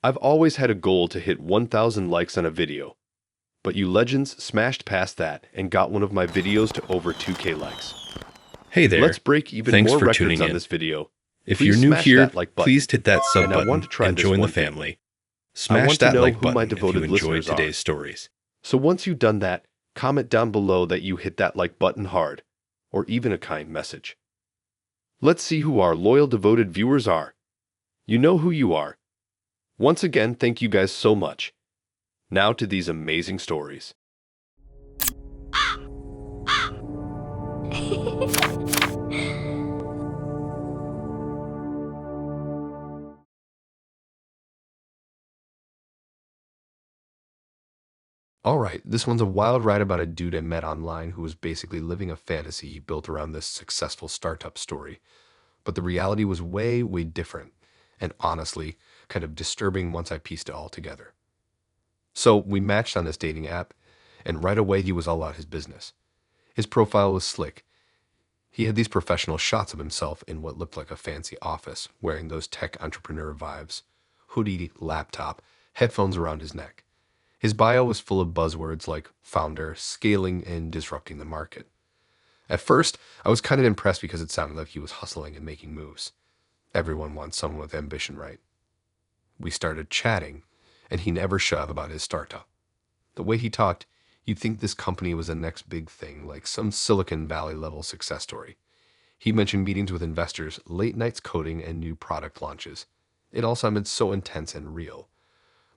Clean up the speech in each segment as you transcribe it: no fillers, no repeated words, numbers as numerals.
I've always had a goal to hit 1,000 likes on a video, but you legends smashed past that and got one of my videos to over 2K likes. Hey Let's there. break even Thanks more for records tuning on in. this video. If you're Please new smash here, that like button. please hit that sub And I want button to try and this join the one thing. family. I Smash want to that know like who my button if you devoted enjoyed listeners are. today's stories. So once you've done that, comment down below that you hit that like button hard, or even a kind message. Let's see who our loyal devoted viewers are. You know who you are. Once again, thank you guys so much. Now to these amazing stories. Alright, this one's a wild ride about a dude I met online who was basically living a fantasy he built around this successful startup story. But the reality was way, way different, and honestly, kind of disturbing once I pieced it all together. So we matched on this dating app, and right away he was all about his business. His profile was slick. He had these professional shots of himself in what looked like a fancy office, wearing those tech entrepreneur vibes, hoodie, laptop, headphones around his neck. His bio was full of buzzwords like founder, scaling, and disrupting the market. At first, I was kind of impressed because it sounded like he was hustling and making moves. Everyone wants someone with ambition, right? We started chatting, and he never shut up about his startup. The way he talked, you'd think this company was the next big thing, like some Silicon Valley level success story. He mentioned meetings with investors, late nights coding, and new product launches. It all sounded so intense and real.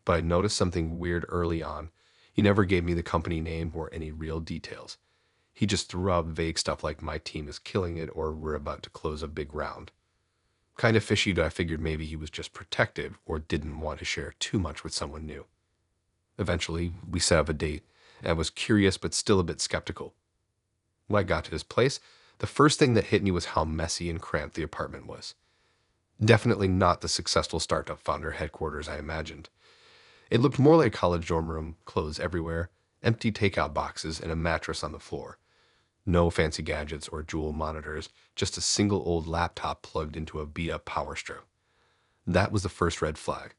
But I noticed something weird early on. He never gave me the company name or any real details. He just threw out vague stuff like my team is killing it or we're about to close a big round. Kind of fishy, but I figured maybe he was just protective or didn't want to share too much with someone new. Eventually, we set up a date, and I was curious but still a bit skeptical. When I got to his place, the first thing that hit me was how messy and cramped the apartment was. Definitely not the successful startup founder headquarters I imagined. It looked more like a college dorm room, clothes everywhere, empty takeout boxes, and a mattress on the floor. No fancy gadgets or dual monitors, just a single old laptop plugged into a beat-up power strip. That was the first red flag.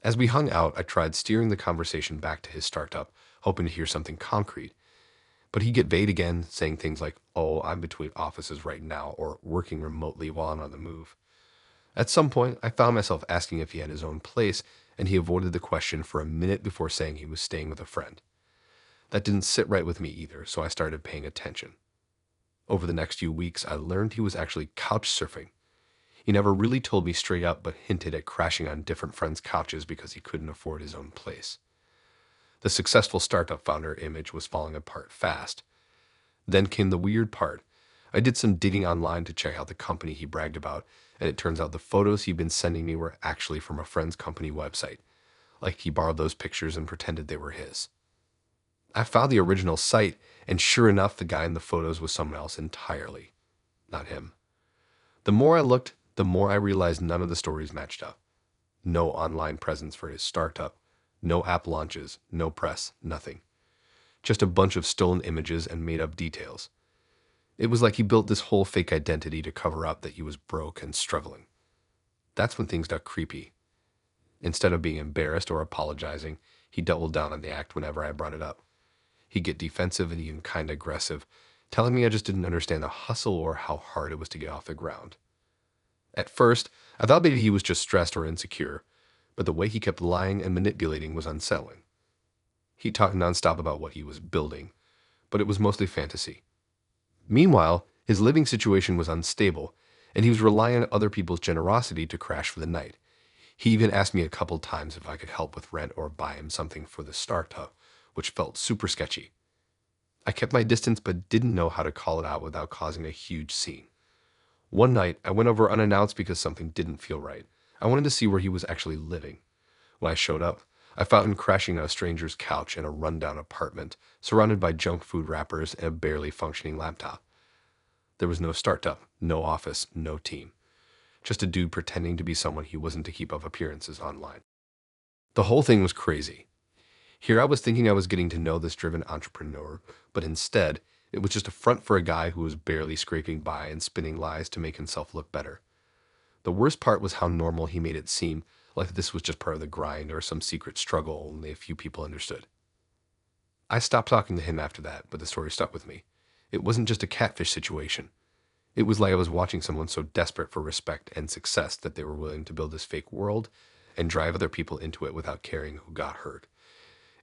As we hung out, I tried steering the conversation back to his startup, hoping to hear something concrete. But he'd get vague again, saying things like, "Oh, I'm between offices right now," or "working remotely while I'm on the move." At some point, I found myself asking if he had his own place, and he avoided the question for a minute before saying he was staying with a friend. That didn't sit right with me either, so I started paying attention. Over the next few weeks, I learned he was actually couch surfing. He never really told me straight up, but hinted at crashing on different friends' couches because he couldn't afford his own place. The successful startup founder image was falling apart fast. Then came the weird part. I did some digging online to check out the company he bragged about, and it turns out the photos he'd been sending me were actually from a friend's company website, like he borrowed those pictures and pretended they were his. I found the original site, and sure enough, the guy in the photos was someone else entirely, not him. The more I looked, the more I realized none of the stories matched up. No online presence for his startup, no app launches, no press, nothing. Just a bunch of stolen images and made-up details. It was like he built this whole fake identity to cover up that he was broke and struggling. That's when things got creepy. Instead of being embarrassed or apologizing, he doubled down on the act whenever I brought it up. He'd get defensive and even kind of aggressive, telling me I just didn't understand the hustle or how hard it was to get off the ground. At first, I thought maybe he was just stressed or insecure, but the way he kept lying and manipulating was unsettling. He talked nonstop about what he was building, but it was mostly fantasy. Meanwhile, his living situation was unstable, and he was relying on other people's generosity to crash for the night. He even asked me a couple times if I could help with rent or buy him something for the startup, which felt super sketchy. I kept my distance but didn't know how to call it out without causing a huge scene. One night, I went over unannounced because something didn't feel right. I wanted to see where he was actually living. When I showed up, I found him crashing on a stranger's couch in a rundown apartment, surrounded by junk food wrappers and a barely functioning laptop. There was no startup, no office, no team. Just a dude pretending to be someone he wasn't to keep up appearances online. The whole thing was crazy. Here I was thinking I was getting to know this driven entrepreneur, but instead, it was just a front for a guy who was barely scraping by and spinning lies to make himself look better. The worst part was how normal he made it seem, like this was just part of the grind or some secret struggle only a few people understood. I stopped talking to him after that, but the story stuck with me. It wasn't just a catfish situation. It was like I was watching someone so desperate for respect and success that they were willing to build this fake world and drive other people into it without caring who got hurt.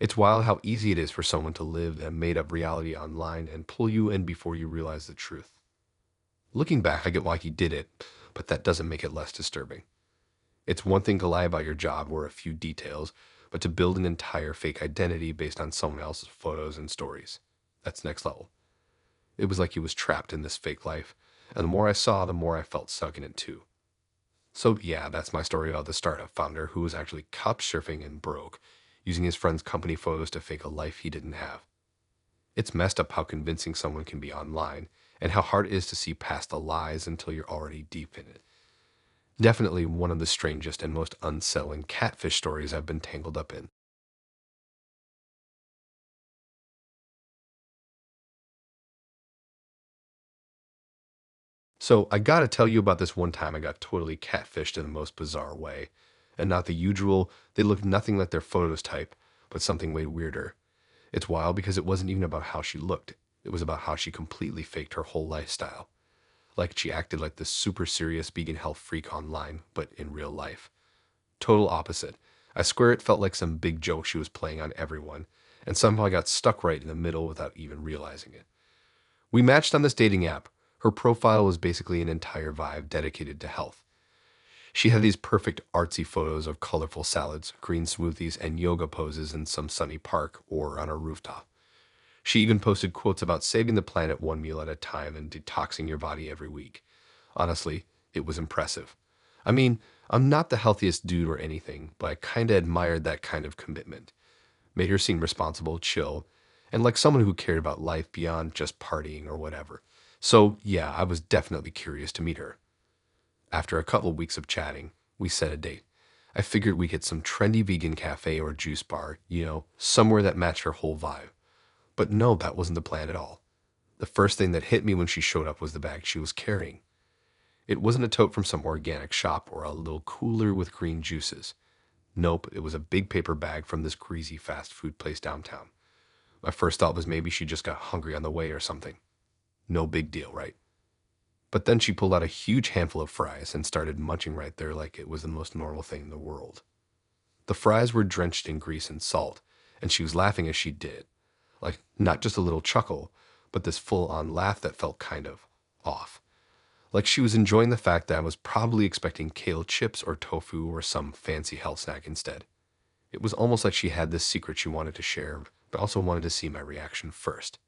It's wild how easy it is for someone to live a made up reality online and pull you in before you realize the truth. Looking back, I get why he did it, but that doesn't make it less disturbing. It's one thing to lie about your job or a few details, but to build an entire fake identity based on someone else's photos and stories. That's next level. It was like he was trapped in this fake life, and the more I saw, the more I felt stuck in it too. So yeah, that's my story about the startup founder who was actually couch surfing and broke, using his friend's company photos to fake a life he didn't have. It's messed up how convincing someone can be online, and how hard it is to see past the lies until you're already deep in it. Definitely one of the strangest and most unsettling catfish stories I've been tangled up in. So I gotta tell you about this one time I got totally catfished in the most bizarre way. And not the usual, they looked nothing like their photos type, but something way weirder. It's wild because it wasn't even about how she looked. It was about how she completely faked her whole lifestyle. Like she acted like this super serious vegan health freak online, but in real life. Total opposite. I swear it felt like some big joke she was playing on everyone, and somehow I got stuck right in the middle without even realizing it. We matched on this dating app. Her profile was basically an entire vibe dedicated to health. She had these perfect artsy photos of colorful salads, green smoothies, and yoga poses in some sunny park or on a rooftop. She even posted quotes about saving the planet one meal at a time and detoxing your body every week. Honestly, it was impressive. I mean, I'm not the healthiest dude or anything, but I kinda admired that kind of commitment. Made her seem responsible, chill, and like someone who cared about life beyond just partying or whatever. So, yeah, I was definitely curious to meet her. After a couple weeks of chatting, we set a date. I figured we'd hit some trendy vegan cafe or juice bar, somewhere that matched her whole vibe. But no, that wasn't the plan at all. The first thing that hit me when she showed up was the bag she was carrying. It wasn't a tote from some organic shop or a little cooler with green juices. Nope, it was a big paper bag from this greasy fast food place downtown. My first thought was maybe she just got hungry on the way or something. No big deal, right? But then she pulled out a huge handful of fries and started munching right there like it was the most normal thing in the world. The fries were drenched in grease and salt, and she was laughing as she did it. Like, not just a little chuckle, but this full on laugh that felt kind of off. Like she was enjoying the fact that I was probably expecting kale chips or tofu or some fancy health snack instead. It was almost like she had this secret she wanted to share, but also wanted to see my reaction first.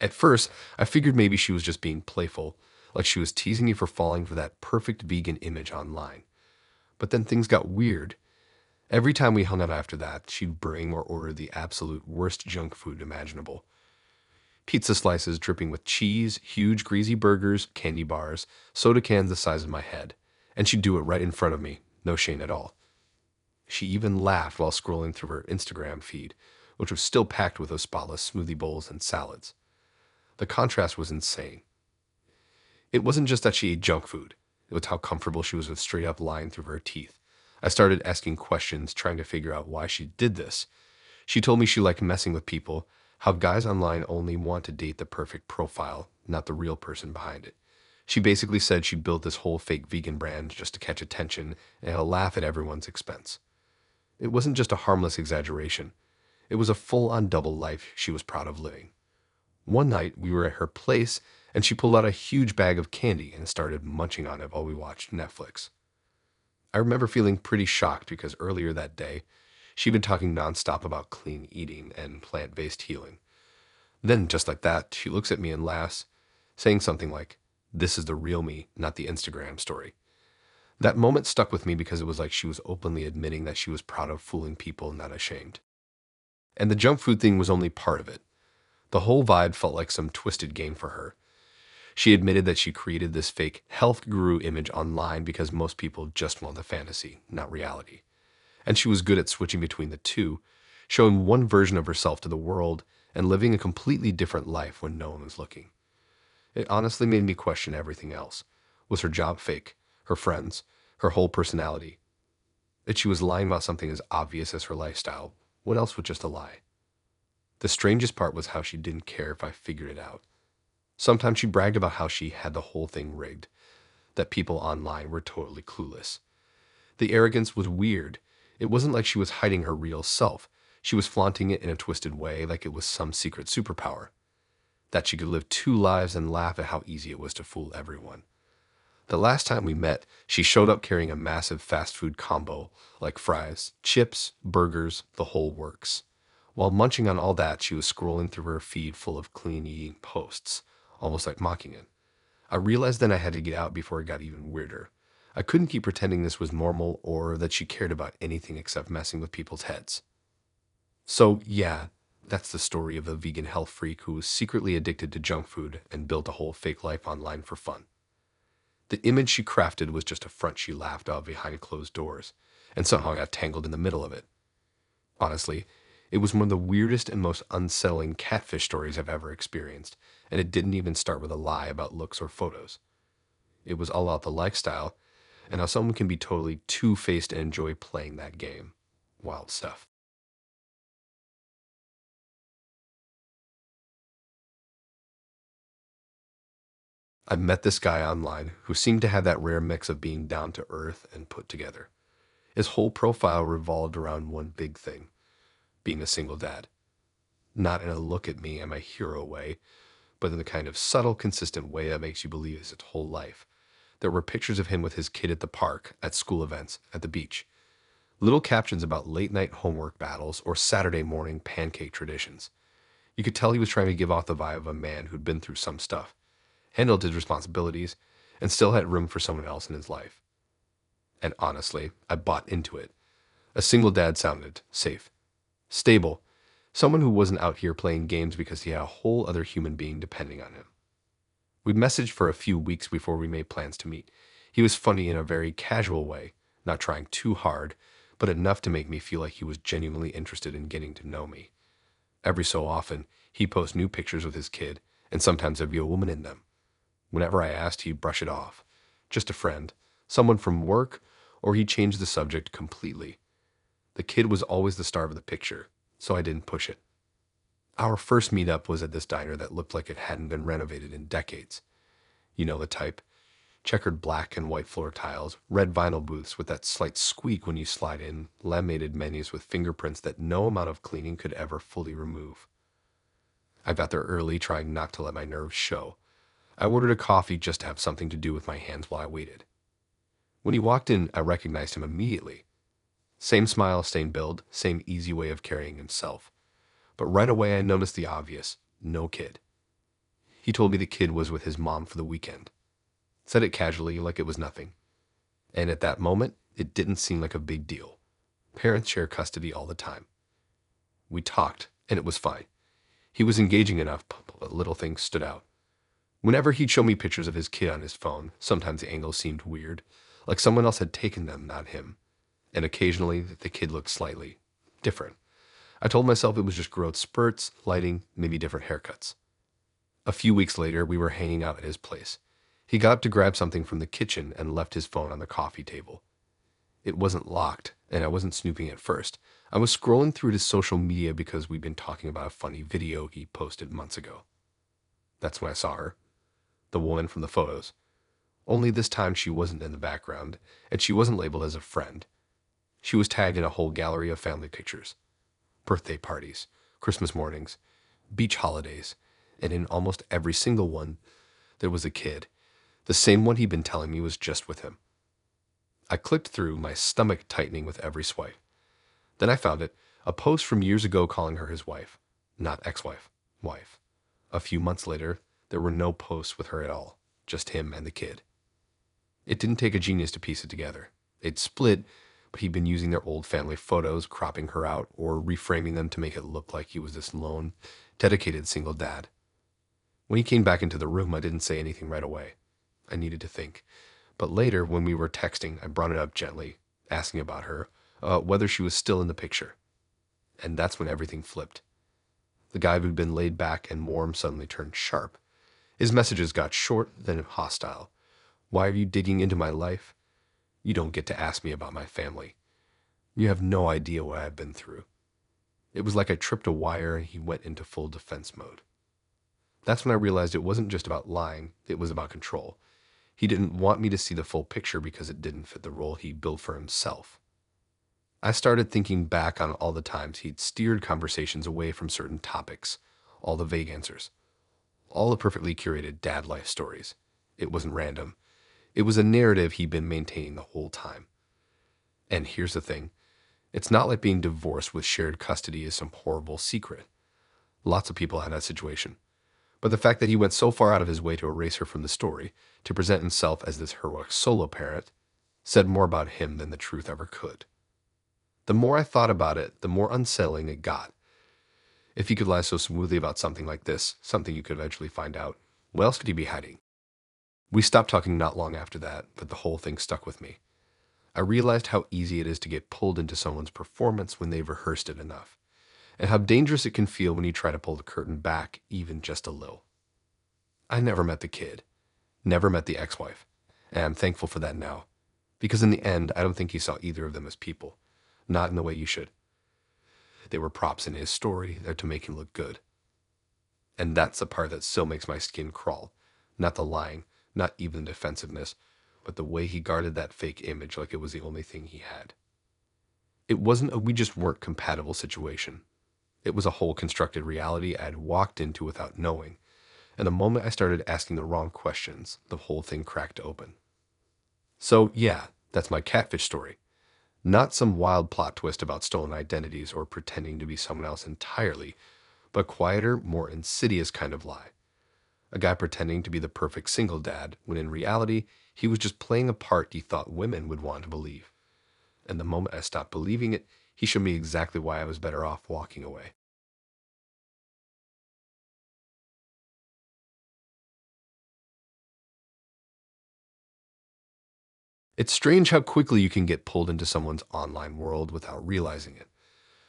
At first, I figured maybe she was just being playful, like she was teasing me for falling for that perfect vegan image online. But then things got weird. Every time we hung out after that, she'd bring or order the absolute worst junk food imaginable. Pizza slices dripping with cheese, huge greasy burgers, candy bars, soda cans the size of my head. And she'd do it right in front of me, no shame at all. She even laughed while scrolling through her Instagram feed, which was still packed with those spotless smoothie bowls and salads. The contrast was insane. It wasn't just that she ate junk food, it was how comfortable she was with straight up lying through her teeth. I started asking questions, trying to figure out why she did this. She told me she liked messing with people, how guys online only want to date the perfect profile, not the real person behind it. She basically said she built this whole fake vegan brand just to catch attention and had a laugh at everyone's expense. It wasn't just a harmless exaggeration. It was a full-on double life she was proud of living. One night, we were at her place, and she pulled out a huge bag of candy and started munching on it while we watched Netflix. I remember feeling pretty shocked because earlier that day, she'd been talking nonstop about clean eating and plant-based healing. Then, just like that, she looks at me and laughs, saying something like, "This is the real me, not the Instagram story." That moment stuck with me because it was like she was openly admitting that she was proud of fooling people, not ashamed. And the junk food thing was only part of it. The whole vibe felt like some twisted game for her. She admitted that she created this fake health guru image online because most people just want the fantasy, not reality. And she was good at switching between the two, showing one version of herself to the world and living a completely different life when no one was looking. It honestly made me question everything else. Was her job fake? Her friends? Her whole personality? that she was lying about something as obvious as her lifestyle. What else was just a lie? The strangest part was how she didn't care if I figured it out. Sometimes she bragged about how she had the whole thing rigged, that people online were totally clueless. The arrogance was weird. It wasn't like she was hiding her real self. She was flaunting it in a twisted way, like it was some secret superpower. That she could live two lives and laugh at how easy it was to fool everyone. The last time we met, she showed up carrying a massive fast food combo, like fries, chips, burgers, the whole works. While munching on all that, she was scrolling through her feed full of clean eating posts, almost like mocking it. I realized then I had to get out before it got even weirder. I couldn't keep pretending this was normal or that she cared about anything except messing with people's heads. So, yeah, that's the story of a vegan health freak who was secretly addicted to junk food and built a whole fake life online for fun. The image she crafted was just a front she laughed off behind closed doors, and somehow got tangled in the middle of it. Honestly, it was one of the weirdest and most unsettling catfish stories I've ever experienced, and it didn't even start with a lie about looks or photos. It was all about the lifestyle and how someone can be totally two-faced and enjoy playing that game. Wild stuff. I met this guy online who seemed to have that rare mix of being down to earth and put together. His whole profile revolved around one big thing: being a single dad. Not in a look at me and my hero way, but in the kind of subtle, consistent way that makes you believe it's his whole life. There were pictures of him with his kid at the park, at school events, at the beach. Little captions about late night homework battles or Saturday morning pancake traditions. You could tell he was trying to give off the vibe of a man who'd been through some stuff, handled his responsibilities, and still had room for someone else in his life. And honestly, I bought into it. A single dad sounded safe, stable, someone who wasn't out here playing games because he had a whole other human being depending on him. We'd messaged for a few weeks before we made plans to meet. He was funny in a very casual way, not trying too hard, but enough to make me feel like he was genuinely interested in getting to know me. Every so often, he'd post new pictures with his kid, and sometimes there'd be a woman in them. Whenever I asked, he'd brush it off. Just a friend, someone from work, or he'd change the subject completely. The kid was always the star of the picture, so I didn't push it. Our first meetup was at this diner that looked like it hadn't been renovated in decades. You know the type: checkered black and white floor tiles, red vinyl booths with that slight squeak when you slide in, laminated menus with fingerprints that no amount of cleaning could ever fully remove. I got there early, trying not to let my nerves show. I ordered a coffee just to have something to do with my hands while I waited. When he walked in, I recognized him immediately. Same smile, same build, same easy way of carrying himself. But right away I noticed the obvious: no kid. He told me the kid was with his mom for the weekend. Said it casually, like it was nothing. And at that moment, it didn't seem like a big deal. Parents share custody all the time. We talked, and it was fine. He was engaging enough, but little things stood out. Whenever he'd show me pictures of his kid on his phone, sometimes the angles seemed weird, like someone else had taken them, not him. And occasionally, the kid looked slightly different. I told myself it was just growth spurts, lighting, maybe different haircuts. A few weeks later, we were hanging out at his place. He got up to grab something from the kitchen and left his phone on the coffee table. It wasn't locked, and I wasn't snooping at first. I was scrolling through his social media because we'd been talking about a funny video he posted months ago. That's when I saw her, the woman from the photos. Only this time she wasn't in the background, and she wasn't labeled as a friend. She was tagged in a whole gallery of family pictures: birthday parties, Christmas mornings, beach holidays, and in almost every single one, there was a kid. The same one he'd been telling me was just with him. I clicked through, my stomach tightening with every swipe. Then I found it, a post from years ago calling her his wife. Not ex-wife, wife. A few months later, there were no posts with her at all, just him and the kid. It didn't take a genius to piece it together. They'd split, but he'd been using their old family photos, cropping her out, or reframing them to make it look like he was this lone, dedicated single dad. When he came back into the room, I didn't say anything right away. I needed to think. But later, when we were texting, I brought it up gently, asking about her, whether she was still in the picture. And that's when everything flipped. The guy who'd been laid back and warm suddenly turned sharp. His messages got short, then hostile. Why are you digging into my life? You don't get to ask me about my family. You have no idea what I've been through. It was like I tripped a wire and he went into full defense mode. That's when I realized it wasn't just about lying, it was about control. He didn't want me to see the full picture because it didn't fit the role he built for himself. I started thinking back on all the times he'd steered conversations away from certain topics, all the vague answers, all the perfectly curated dad life stories. It wasn't random. It was a narrative he'd been maintaining the whole time. And here's the thing. It's not like being divorced with shared custody is some horrible secret. Lots of people had that situation. But the fact that he went so far out of his way to erase her from the story, to present himself as this heroic solo parent, said more about him than the truth ever could. The more I thought about it, the more unsettling it got. If he could lie so smoothly about something like this, something you could eventually find out, what else could he be hiding? We stopped talking not long after that, but the whole thing stuck with me. I realized how easy it is to get pulled into someone's performance when they've rehearsed it enough, and how dangerous it can feel when you try to pull the curtain back even just a little. I never met the kid, never met the ex-wife, and I'm thankful for that now, because in the end, I don't think he saw either of them as people, not in the way you should. They were props in his story there to make him look good. And that's the part that still makes my skin crawl, not the lying, not even the defensiveness, but the way he guarded that fake image like it was the only thing he had. It wasn't a we just weren't compatible situation. It was a whole constructed reality I had walked into without knowing, and the moment I started asking the wrong questions, the whole thing cracked open. So yeah, that's my catfish story. Not some wild plot twist about stolen identities or pretending to be someone else entirely, but a quieter, more insidious kind of lie. A guy pretending to be the perfect single dad, when in reality, he was just playing a part he thought women would want to believe. And the moment I stopped believing it, he showed me exactly why I was better off walking away. It's strange how quickly you can get pulled into someone's online world without realizing it.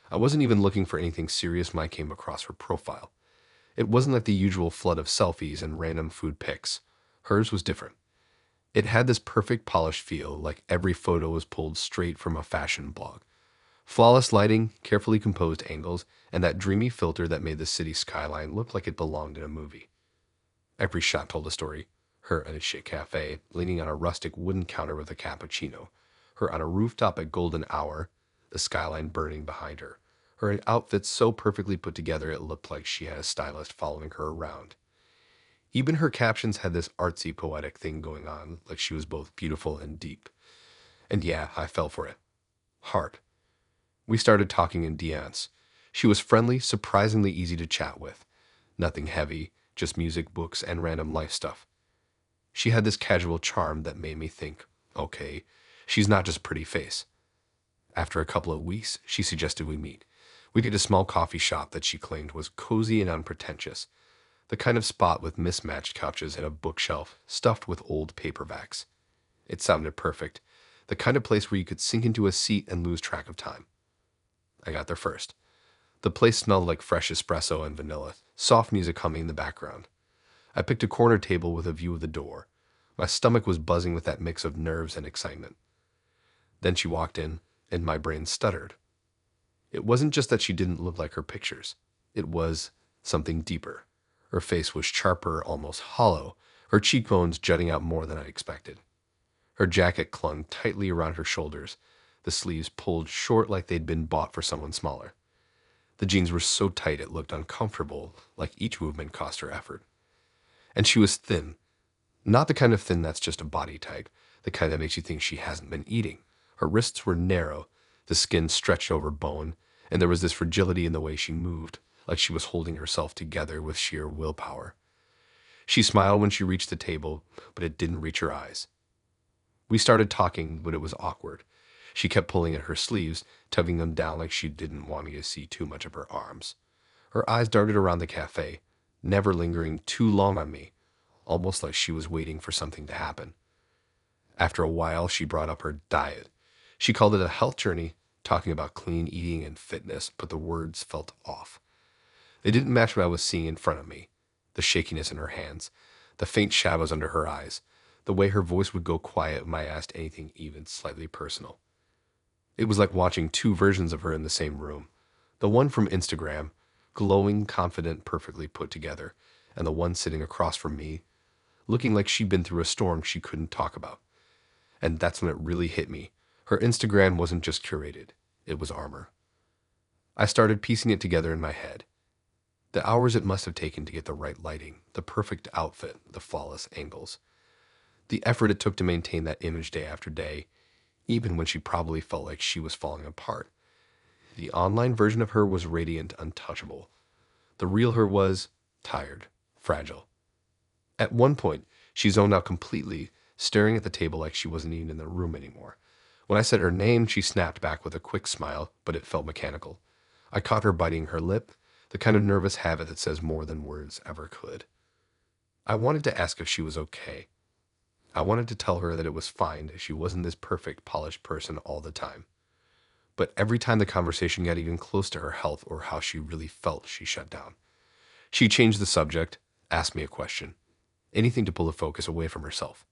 I wasn't even looking for anything serious when I came across her profile. It wasn't like the usual flood of selfies and random food pics. Hers was different. It had this perfect polished feel, like every photo was pulled straight from a fashion blog. Flawless lighting, carefully composed angles, and that dreamy filter that made the city skyline look like it belonged in a movie. Every shot told a story. Her at a chic cafe, leaning on a rustic wooden counter with a cappuccino. Her on a rooftop at golden hour, the skyline burning behind her. Her in outfits so perfectly put together it looked like she had a stylist following her around. Even her captions had this artsy, poetic thing going on, like she was both beautiful and deep. And yeah, I fell for it. Hard. We started talking in DMs. She was friendly, surprisingly easy to chat with. Nothing heavy, just music, books, and random life stuff. She had this casual charm that made me think, okay, she's not just a pretty face. After a couple of weeks, she suggested we meet. We'd get a small coffee shop that she claimed was cozy and unpretentious, the kind of spot with mismatched couches and a bookshelf stuffed with old paperbacks. It sounded perfect, the kind of place where you could sink into a seat and lose track of time. I got there first. The place smelled like fresh espresso and vanilla, soft music humming in the background. I picked a corner table with a view of the door. My stomach was buzzing with that mix of nerves and excitement. Then she walked in, and my brain stuttered. It wasn't just that she didn't look like her pictures. It was something deeper. Her face was sharper, almost hollow, her cheekbones jutting out more than I expected. Her jacket clung tightly around her shoulders, the sleeves pulled short like they'd been bought for someone smaller. The jeans were so tight it looked uncomfortable, like each movement cost her effort. And she was thin. Not the kind of thin that's just a body type, the kind that makes you think she hasn't been eating. Her wrists were narrow, the skin stretched over bone, and there was this fragility in the way she moved, like she was holding herself together with sheer willpower. She smiled when she reached the table, but it didn't reach her eyes. We started talking, but it was awkward. She kept pulling at her sleeves, tugging them down like she didn't want me to see too much of her arms. Her eyes darted around the cafe, never lingering too long on me, almost like she was waiting for something to happen. After a while, she brought up her diet. She called it a health journey, talking about clean eating and fitness, but the words felt off. They didn't match what I was seeing in front of me. The shakiness in her hands, the faint shadows under her eyes, the way her voice would go quiet when I asked anything even slightly personal. It was like watching two versions of her in the same room. The one from Instagram, glowing, confident, perfectly put together, and the one sitting across from me, looking like she'd been through a storm she couldn't talk about. And that's when it really hit me. Her Instagram wasn't just curated, it was armor. I started piecing it together in my head. The hours it must have taken to get the right lighting, the perfect outfit, the flawless angles. The effort it took to maintain that image day after day, even when she probably felt like she was falling apart. The online version of her was radiant, untouchable. The real her was tired, fragile. At one point, she zoned out completely, staring at the table like she wasn't even in the room anymore. When I said her name, she snapped back with a quick smile, but it felt mechanical. I caught her biting her lip, the kind of nervous habit that says more than words ever could. I wanted to ask if she was okay. I wanted to tell her that it was fine if she wasn't this perfect, polished person all the time. But every time the conversation got even close to her health or how she really felt, she shut down. She changed the subject, asked me a question, anything to pull the focus away from herself.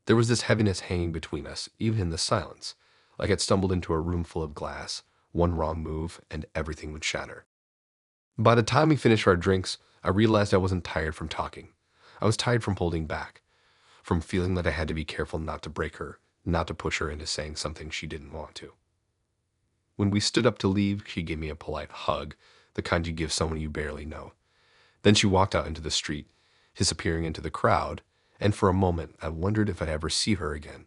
There was this heaviness hanging between us, even in the silence, like I'd stumbled into a room full of glass, one wrong move, and everything would shatter. By the time we finished our drinks, I realized I wasn't tired from talking. I was tired from holding back, from feeling that I had to be careful not to break her, not to push her into saying something she didn't want to. When we stood up to leave, she gave me a polite hug, the kind you give someone you barely know. Then she walked out into the street, disappearing into the crowd, and for a moment I wondered if I'd ever see her again.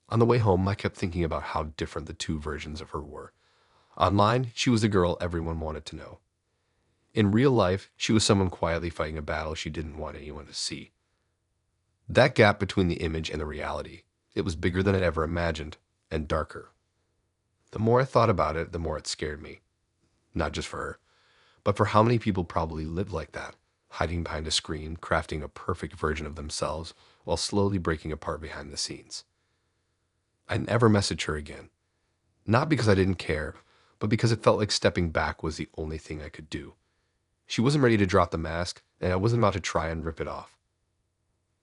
On the way home, I kept thinking about how different the two versions of her were. Online, she was the girl everyone wanted to know. In real life, she was someone quietly fighting a battle she didn't want anyone to see. That gap between the image and the reality, it was bigger than I'd ever imagined, and darker. The more I thought about it, the more it scared me. Not just for her, but for how many people probably live like that, hiding behind a screen, crafting a perfect version of themselves, while slowly breaking apart behind the scenes. I never messaged her again. Not because I didn't care, but because it felt like stepping back was the only thing I could do. She wasn't ready to drop the mask, and I wasn't about to try and rip it off.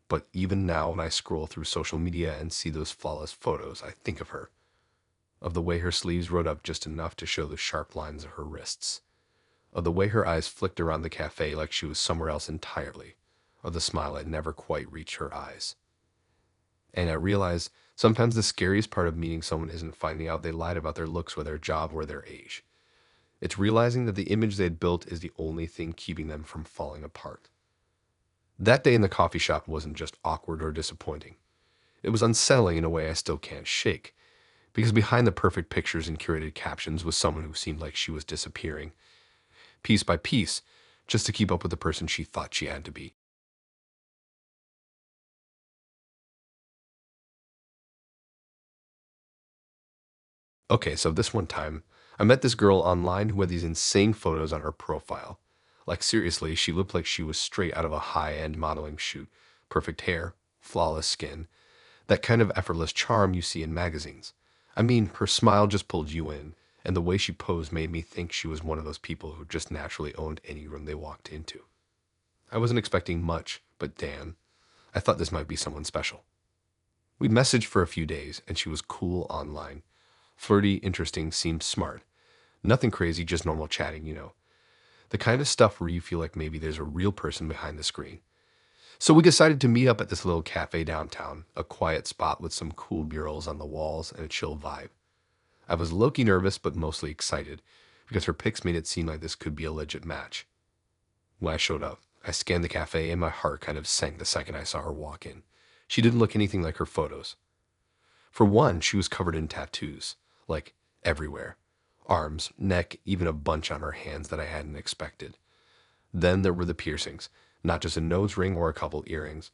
But even now, when I scroll through social media and see those flawless photos, I think of her, of the way her sleeves rode up just enough to show the sharp lines of her wrists, of the way her eyes flicked around the cafe like she was somewhere else entirely, of the smile that never quite reached her eyes. And I realize sometimes the scariest part of meeting someone isn't finding out they lied about their looks or their job or their age. It's realizing that the image they had built is the only thing keeping them from falling apart. That day in the coffee shop wasn't just awkward or disappointing. It was unsettling in a way I still can't shake, because behind the perfect pictures and curated captions was someone who seemed like she was disappearing, piece by piece, just to keep up with the person she thought she had to be. Okay, so this one time, I met this girl online who had these insane photos on her profile. Like, seriously, she looked like she was straight out of a high end modeling shoot. Perfect hair, flawless skin, that kind of effortless charm you see in magazines. I mean, her smile just pulled you in, and the way she posed made me think she was one of those people who just naturally owned any room they walked into. I wasn't expecting much, but damn, I thought this might be someone special. We messaged for a few days, and she was cool online. Flirty, interesting, seemed smart. Nothing crazy, just normal chatting, you know. The kind of stuff where you feel like maybe there's a real person behind the screen. So we decided to meet up at this little cafe downtown, a quiet spot with some cool murals on the walls and a chill vibe. I was low-key nervous, but mostly excited, because her pics made it seem like this could be a legit match. When I showed up, I scanned the cafe and my heart kind of sank the second I saw her walk in. She didn't look anything like her photos. For one, she was covered in tattoos, like everywhere. Arms, neck, even a bunch on her hands that I hadn't expected. Then there were the piercings, not just a nose ring or a couple earrings,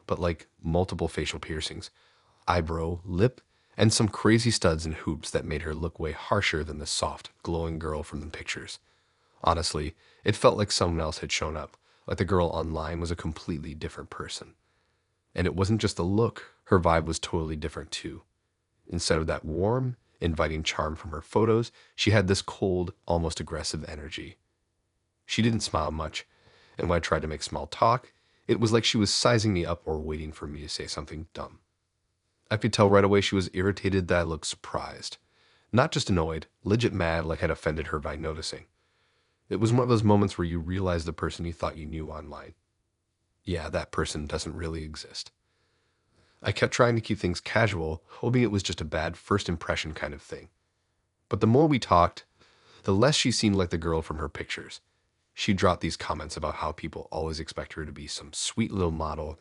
but like multiple facial piercings, eyebrow, lip, and some crazy studs and hoops that made her look way harsher than the soft, glowing girl from the pictures. Honestly, it felt like someone else had shown up, like the girl online was a completely different person. And it wasn't just the look, her vibe was totally different too. Instead of that warm, inviting charm from her photos, she had this cold, almost aggressive energy. She didn't smile much, and when I tried to make small talk, it was like she was sizing me up or waiting for me to say something dumb. I could tell right away she was irritated that I looked surprised. Not just annoyed, legit mad like I'd offended her by noticing. It was one of those moments where you realize the person you thought you knew online. Yeah, that person doesn't really exist. I kept trying to keep things casual, hoping it was just a bad first impression kind of thing. But the more we talked, the less she seemed like the girl from her pictures. She dropped these comments about how people always expect her to be some sweet little model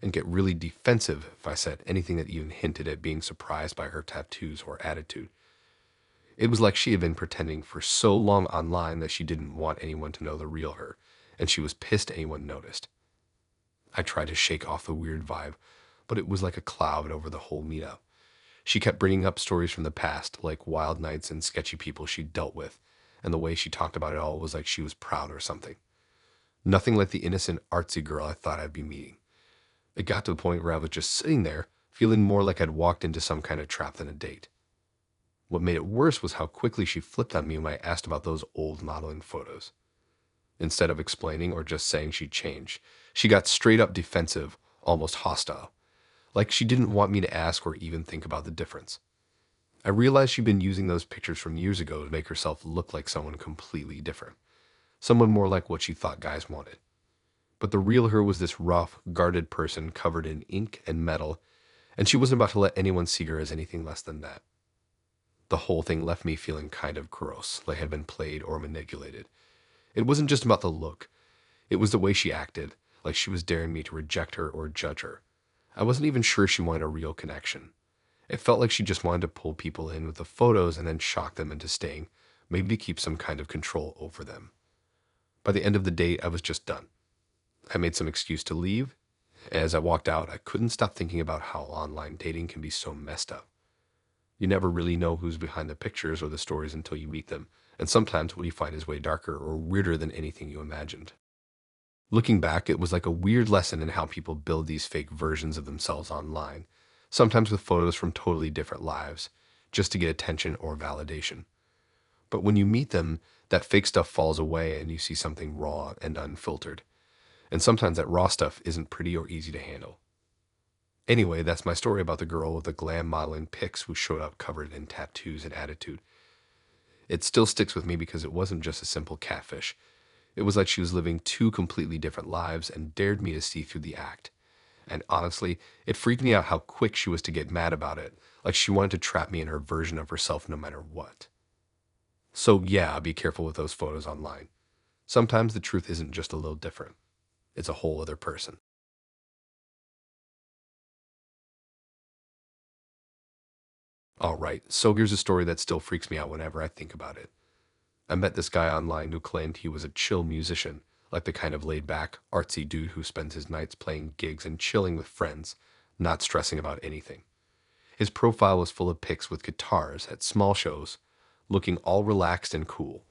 and get really defensive if I said anything that even hinted at being surprised by her tattoos or attitude. It was like she had been pretending for so long online that she didn't want anyone to know the real her, and she was pissed anyone noticed. I tried to shake off the weird vibe, but it was like a cloud over the whole meetup. She kept bringing up stories from the past, like wild nights and sketchy people she'd dealt with, and the way she talked about it all was like she was proud or something. Nothing like the innocent, artsy girl I thought I'd be meeting. It got to the point where I was just sitting there, feeling more like I'd walked into some kind of trap than a date. What made it worse was how quickly she flipped on me when I asked about those old modeling photos. Instead of explaining or just saying she'd changed, she got straight up defensive, almost hostile, like she didn't want me to ask or even think about the difference. I realized she'd been using those pictures from years ago to make herself look like someone completely different, someone more like what she thought guys wanted. But the real her was this rough, guarded person covered in ink and metal, and she wasn't about to let anyone see her as anything less than that. The whole thing left me feeling kind of gross, like I had been played or manipulated. It wasn't just about the look, it was the way she acted, like she was daring me to reject her or judge her. I wasn't even sure she wanted a real connection. It felt like she just wanted to pull people in with the photos and then shock them into staying, maybe to keep some kind of control over them. By the end of the date, I was just done. I made some excuse to leave. As I walked out, I couldn't stop thinking about how online dating can be so messed up. You never really know who's behind the pictures or the stories until you meet them, and sometimes what you find is way darker or weirder than anything you imagined. Looking back, it was like a weird lesson in how people build these fake versions of themselves online, sometimes with photos from totally different lives, just to get attention or validation. But when you meet them, that fake stuff falls away and you see something raw and unfiltered. And sometimes that raw stuff isn't pretty or easy to handle. Anyway, that's my story about the girl with the glam modeling pics who showed up covered in tattoos and attitude. It still sticks with me because it wasn't just a simple catfish. It was like she was living two completely different lives and dared me to see through the act. And honestly, it freaked me out how quick she was to get mad about it, like she wanted to trap me in her version of herself no matter what. So yeah, be careful with those photos online. Sometimes the truth isn't just a little different. It's a whole other person. Alright, so here's a story that still freaks me out whenever I think about it. I met this guy online who claimed he was a chill musician, like the kind of laid back, artsy dude who spends his nights playing gigs and chilling with friends, not stressing about anything. His profile was full of pics with guitars at small shows, looking all relaxed and cool.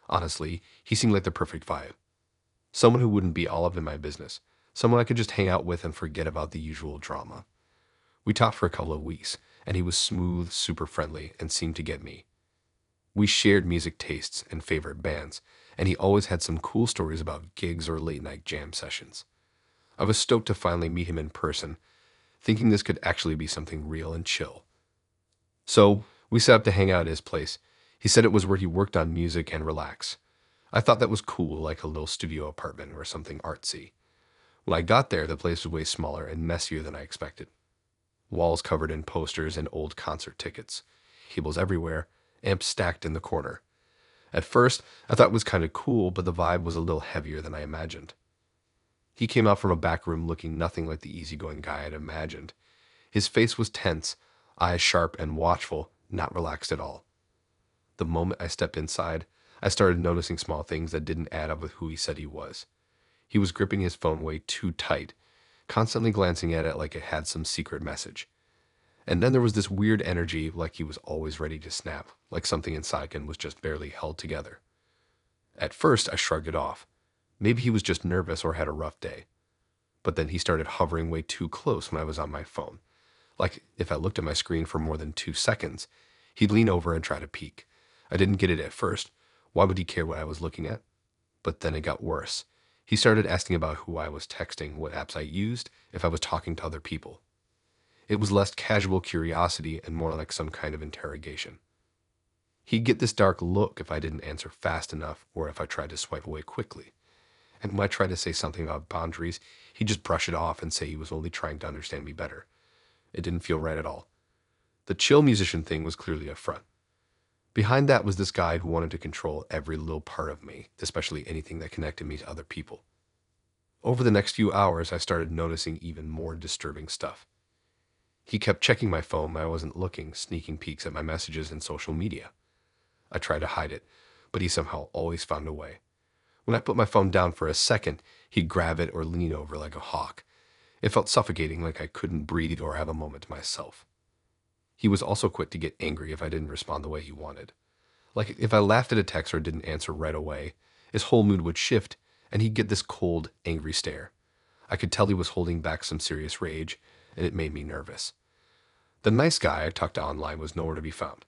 Honestly, he seemed like the perfect vibe. Someone who wouldn't be all up in my business. Someone I could just hang out with and forget about the usual drama. We talked for a couple of weeks, and he was smooth, super friendly, and seemed to get me. We shared music tastes and favorite bands, and he always had some cool stories about gigs or late night jam sessions. I was stoked to finally meet him in person, thinking this could actually be something real and chill. So, we set up to hang out at his place. He said it was where he worked on music and relax. I thought that was cool, like a little studio apartment or something artsy. When I got there, the place was way smaller and messier than I expected. Walls covered in posters and old concert tickets. Cables everywhere, amps stacked in the corner. At first, I thought it was kind of cool, but the vibe was a little heavier than I imagined. He came out from a back room looking nothing like the easygoing guy I'd imagined. His face was tense, eyes sharp and watchful, not relaxed at all. The moment I stepped inside, I started noticing small things that didn't add up with who he said he was. He was gripping his phone way too tight, constantly glancing at it like it had some secret message. And then there was this weird energy, like he was always ready to snap, like something inside him was just barely held together. At first, I shrugged it off. Maybe he was just nervous or had a rough day. But then he started hovering way too close when I was on my phone. Like if I looked at my screen for more than 2 seconds, he'd lean over and try to peek. I didn't get it at first. Why would he care what I was looking at? But then it got worse. He started asking about who I was texting, what apps I used, if I was talking to other people. It was less casual curiosity and more like some kind of interrogation. He'd get this dark look if I didn't answer fast enough or if I tried to swipe away quickly. And when I tried to say something about boundaries, he'd just brush it off and say he was only trying to understand me better. It didn't feel right at all. The chill musician thing was clearly a front. Behind that was this guy who wanted to control every little part of me, especially anything that connected me to other people. Over the next few hours, I started noticing even more disturbing stuff. He kept checking my phone when I wasn't looking, sneaking peeks at my messages and social media. I tried to hide it, but he somehow always found a way. When I put my phone down for a second, he'd grab it or lean over like a hawk. It felt suffocating, like I couldn't breathe or have a moment to myself. He was also quick to get angry if I didn't respond the way he wanted. Like if I laughed at a text or didn't answer right away, his whole mood would shift and he'd get this cold, angry stare. I could tell he was holding back some serious rage, and it made me nervous. The nice guy I talked to online was nowhere to be found.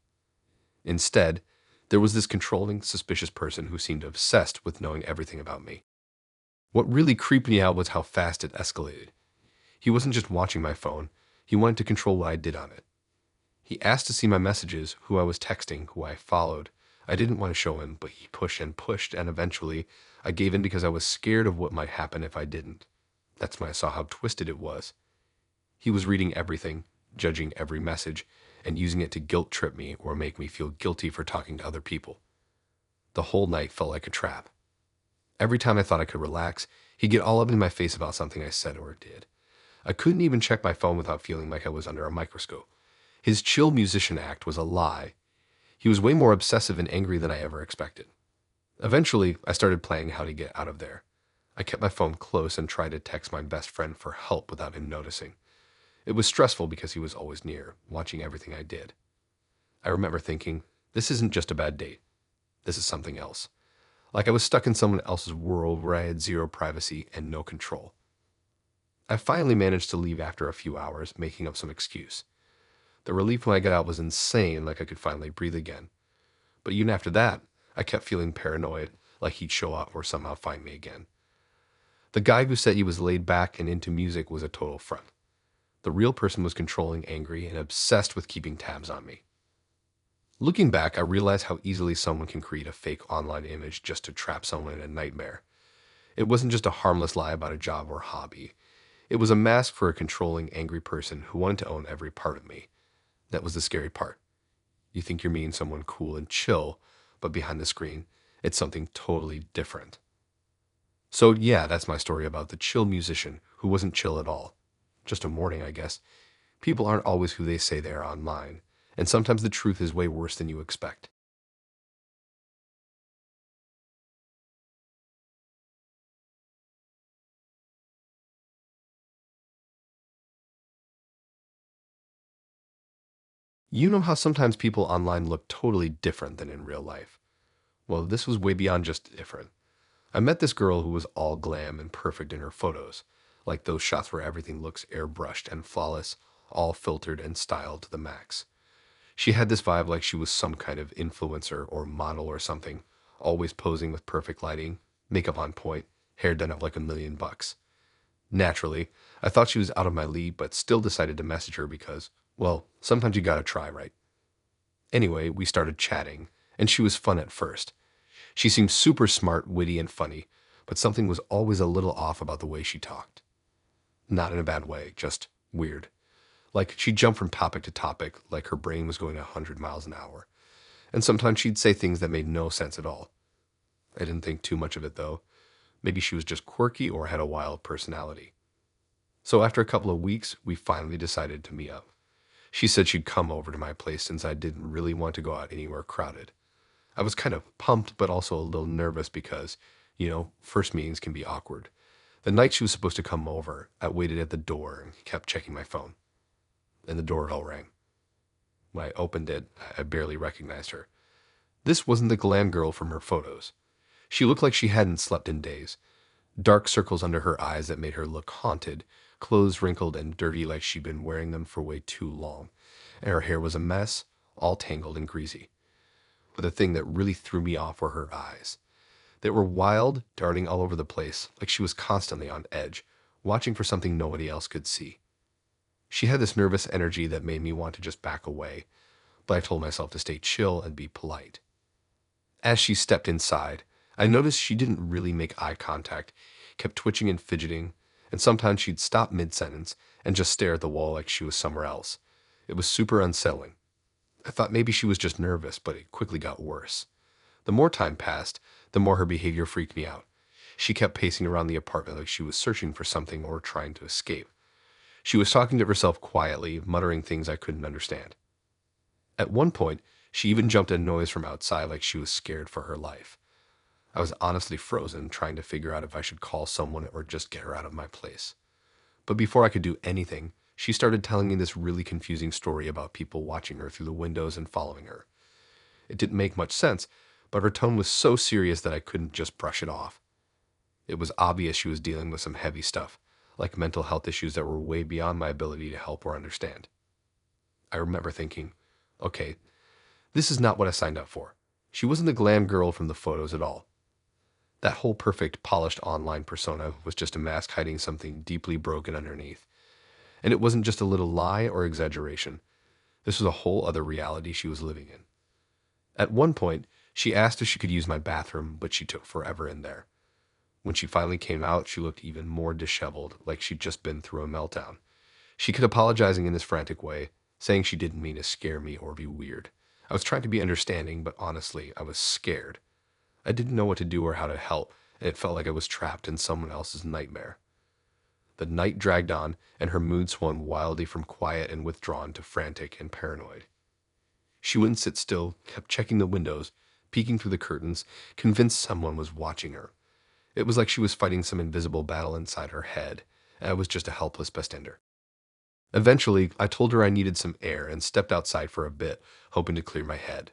Instead, there was this controlling, suspicious person who seemed obsessed with knowing everything about me. What really creeped me out was how fast it escalated. He wasn't just watching my phone, he wanted to control what I did on it. He asked to see my messages, who I was texting, who I followed. I didn't want to show him, but he pushed, and eventually I gave in because I was scared of what might happen if I didn't. That's when I saw how twisted it was. He was reading everything, judging every message, and using it to guilt trip me or make me feel guilty for talking to other people. The whole night felt like a trap. Every time I thought I could relax, he'd get all up in my face about something I said or did. I couldn't even check my phone without feeling like I was under a microscope. His chill musician act was a lie. He was way more obsessive and angry than I ever expected. Eventually, I started planning how to get out of there. I kept my phone close and tried to text my best friend for help without him noticing. It was stressful because he was always near, watching everything I did. I remember thinking, this isn't just a bad date. This is something else. Like I was stuck in someone else's world where I had zero privacy and no control. I finally managed to leave after a few hours, making up some excuse. The relief when I got out was insane, like I could finally breathe again. But even after that, I kept feeling paranoid, like he'd show up or somehow find me again. The guy who said he was laid back and into music was a total front. The real person was controlling, angry, and obsessed with keeping tabs on me. Looking back, I realized how easily someone can create a fake online image just to trap someone in a nightmare. It wasn't just a harmless lie about a job or hobby. It was a mask for a controlling, angry person who wanted to own every part of me. That was the scary part. You think you're meeting someone cool and chill, but behind the screen, it's something totally different. So yeah, that's my story about the chill musician who wasn't chill at all. Just a morning, I guess. People aren't always who they say they are online, and sometimes the truth is way worse than you expect. You know how sometimes people online look totally different than in real life? Well, this was way beyond just different. I met this girl who was all glam and perfect in her photos, like those shots where everything looks airbrushed and flawless, all filtered and styled to the max. She had this vibe like she was some kind of influencer or model or something, always posing with perfect lighting, makeup on point, hair done up like $1,000,000. Naturally, I thought she was out of my league, but still decided to message her because, well, sometimes you gotta try, right? Anyway, we started chatting, and she was fun at first. She seemed super smart, witty, and funny, but something was always a little off about the way she talked. Not in a bad way, just weird. Like she'd jump from topic to topic like her brain was going 100 miles an hour. And sometimes she'd say things that made no sense at all. I didn't think too much of it though. Maybe she was just quirky or had a wild personality. So after a couple of weeks, we finally decided to meet up. She said she'd come over to my place since I didn't really want to go out anywhere crowded. I was kind of pumped, but also a little nervous because, first meetings can be awkward. The night she was supposed to come over, I waited at the door and kept checking my phone. Then the doorbell rang. When I opened it, I barely recognized her. This wasn't the glam girl from her photos. She looked like she hadn't slept in days. Dark circles under her eyes that made her look haunted, clothes wrinkled and dirty like she'd been wearing them for way too long, and her hair was a mess, all tangled and greasy. But the thing that really threw me off were her eyes. They were wild, darting all over the place, like she was constantly on edge, watching for something nobody else could see. She had this nervous energy that made me want to just back away, but I told myself to stay chill and be polite. As she stepped inside, I noticed she didn't really make eye contact, kept twitching and fidgeting, and sometimes she'd stop mid-sentence and just stare at the wall like she was somewhere else. It was super unsettling. I thought maybe she was just nervous, but it quickly got worse. The more time passed, the more her behavior freaked me out. She kept pacing around the apartment like she was searching for something or trying to escape. She was talking to herself quietly, muttering things I couldn't understand. At one point, she even jumped at noise from outside like she was scared for her life. I was honestly frozen, trying to figure out if I should call someone or just get her out of my place. But before I could do anything, she started telling me this really confusing story about people watching her through the windows and following her. It didn't make much sense, but her tone was so serious that I couldn't just brush it off. It was obvious she was dealing with some heavy stuff, like mental health issues that were way beyond my ability to help or understand. I remember thinking, okay, this is not what I signed up for. She wasn't the glam girl from the photos at all. That whole perfect, polished online persona was just a mask hiding something deeply broken underneath. And it wasn't just a little lie or exaggeration. This was a whole other reality she was living in. At one point, she asked if she could use my bathroom, but she took forever in there. When she finally came out, she looked even more disheveled, like she'd just been through a meltdown. She kept apologizing in this frantic way, saying she didn't mean to scare me or be weird. I was trying to be understanding, but honestly, I was scared. I didn't know what to do or how to help, and it felt like I was trapped in someone else's nightmare. The night dragged on, and her mood swung wildly from quiet and withdrawn to frantic and paranoid. She wouldn't sit still, kept checking the windows, peeking through the curtains, convinced someone was watching her. It was like she was fighting some invisible battle inside her head, and I was just a helpless bystander. Eventually, I told her I needed some air and stepped outside for a bit, hoping to clear my head.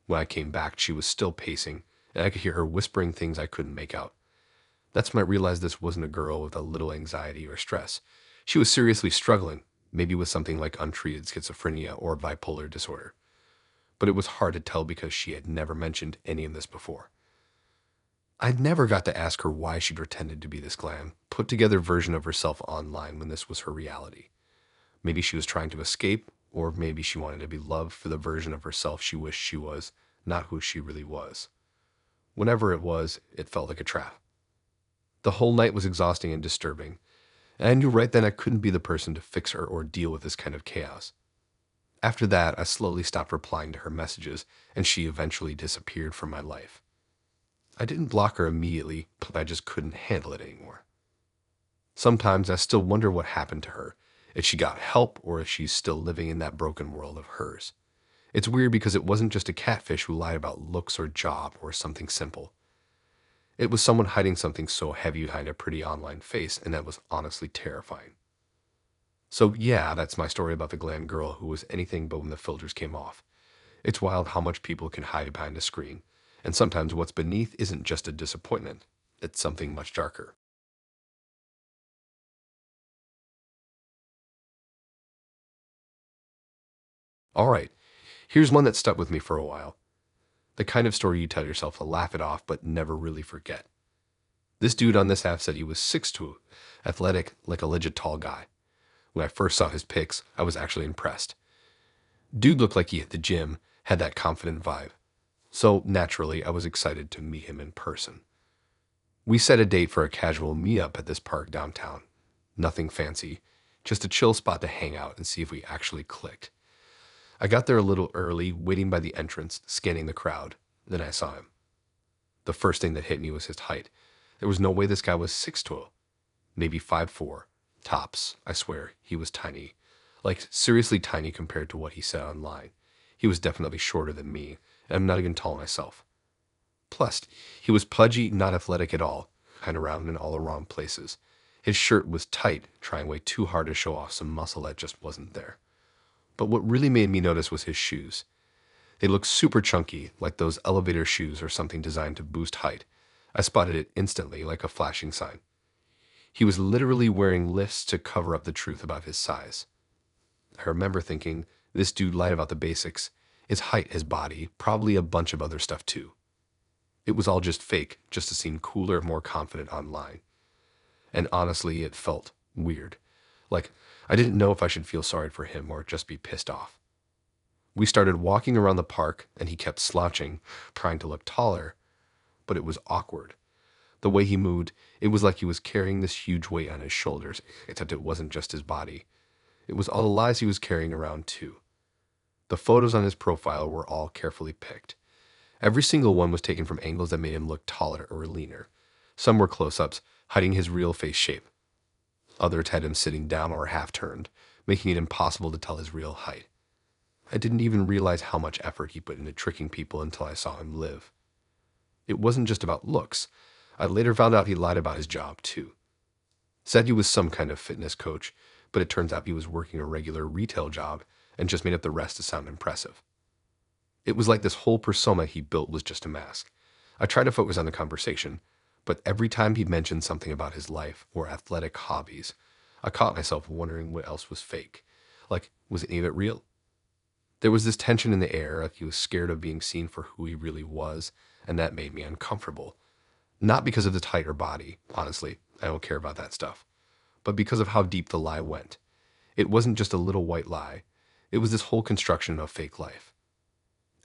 When I came back, she was still pacing, and I could hear her whispering things I couldn't make out. That's when I realized this wasn't a girl with a little anxiety or stress. She was seriously struggling, maybe with something like untreated schizophrenia or bipolar disorder. But it was hard to tell because she had never mentioned any of this before. I'd never got to ask her why she pretended to be this glam, put together version of herself online when this was her reality. Maybe she was trying to escape, or maybe she wanted to be loved for the version of herself she wished she was, not who she really was. Whenever it was, it felt like a trap. The whole night was exhausting and disturbing, and I knew right then I couldn't be the person to fix her or deal with this kind of chaos. After that, I slowly stopped replying to her messages, and she eventually disappeared from my life. I didn't block her immediately, but I just couldn't handle it anymore. Sometimes I still wonder what happened to her, if she got help or if she's still living in that broken world of hers. It's weird because it wasn't just a catfish who lied about looks or job or something simple. It was someone hiding something so heavy behind a pretty online face, and that was honestly terrifying. So yeah, that's my story about the glam girl who was anything but when the filters came off. It's wild how much people can hide behind a screen, and sometimes what's beneath isn't just a disappointment, it's something much darker. Alright, here's one that stuck with me for a while. The kind of story you tell yourself to laugh it off but never really forget. This dude on this app said he was 6'2", athletic, like a legit tall guy. When I first saw his pics, I was actually impressed. Dude looked like he hit the gym, had that confident vibe. So naturally, I was excited to meet him in person. We set a date for a casual meetup at this park downtown. Nothing fancy, just a chill spot to hang out and see if we actually clicked. I got there a little early, waiting by the entrance, scanning the crowd. Then I saw him. The first thing that hit me was his height. There was no way this guy was 6'2", maybe 5'4". Tops, I swear, he was tiny. Like, seriously tiny compared to what he said online. He was definitely shorter than me, and I'm not even tall myself. Plus, he was pudgy, not athletic at all, kind of round in all the wrong places. His shirt was tight, trying way too hard to show off some muscle that just wasn't there. But what really made me notice was his shoes. They looked super chunky, like those elevator shoes or something designed to boost height. I spotted it instantly, like a flashing sign. He was literally wearing lifts to cover up the truth about his size. I remember thinking, this dude lied about the basics. His height, his body, probably a bunch of other stuff too. It was all just fake, just to seem cooler, more confident online. And honestly, it felt weird. Like, I didn't know if I should feel sorry for him or just be pissed off. We started walking around the park, and he kept slouching, trying to look taller, but it was awkward. The way he moved, it was like he was carrying this huge weight on his shoulders, except it wasn't just his body. It was all the lies he was carrying around, too. The photos on his profile were all carefully picked. Every single one was taken from angles that made him look taller or leaner. Some were close-ups, hiding his real face shape. Others had him sitting down or half-turned, making it impossible to tell his real height. I didn't even realize how much effort he put into tricking people until I saw him live. It wasn't just about looks. I later found out he lied about his job, too. Said he was some kind of fitness coach, but it turns out he was working a regular retail job and just made up the rest to sound impressive. It was like this whole persona he built was just a mask. I tried to focus on the conversation, but every time he mentioned something about his life or athletic hobbies, I caught myself wondering what else was fake. Like, was any of it real? There was this tension in the air, like he was scared of being seen for who he really was, and that made me uncomfortable. Not because of his height or body, honestly, I don't care about that stuff, but because of how deep the lie went. It wasn't just a little white lie, it was this whole construction of fake life.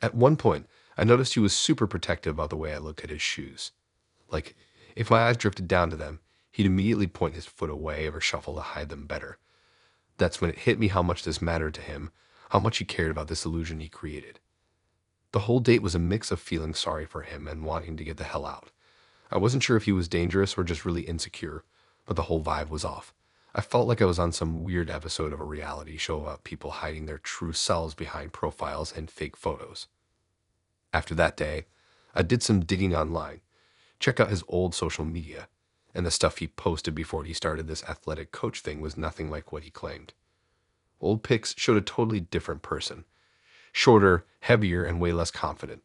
At one point, I noticed he was super protective about the way I looked at his shoes. Like, if my eyes drifted down to them, he'd immediately point his foot away or shuffle to hide them better. That's when it hit me how much this mattered to him, how much he cared about this illusion he created. The whole date was a mix of feeling sorry for him and wanting to get the hell out. I wasn't sure if he was dangerous or just really insecure, but the whole vibe was off. I felt like I was on some weird episode of a reality show about people hiding their true selves behind profiles and fake photos. After that day, I did some digging online, check out his old social media, and the stuff he posted before he started this athletic coach thing was nothing like what he claimed. Old pics showed a totally different person. Shorter, heavier, and way less confident.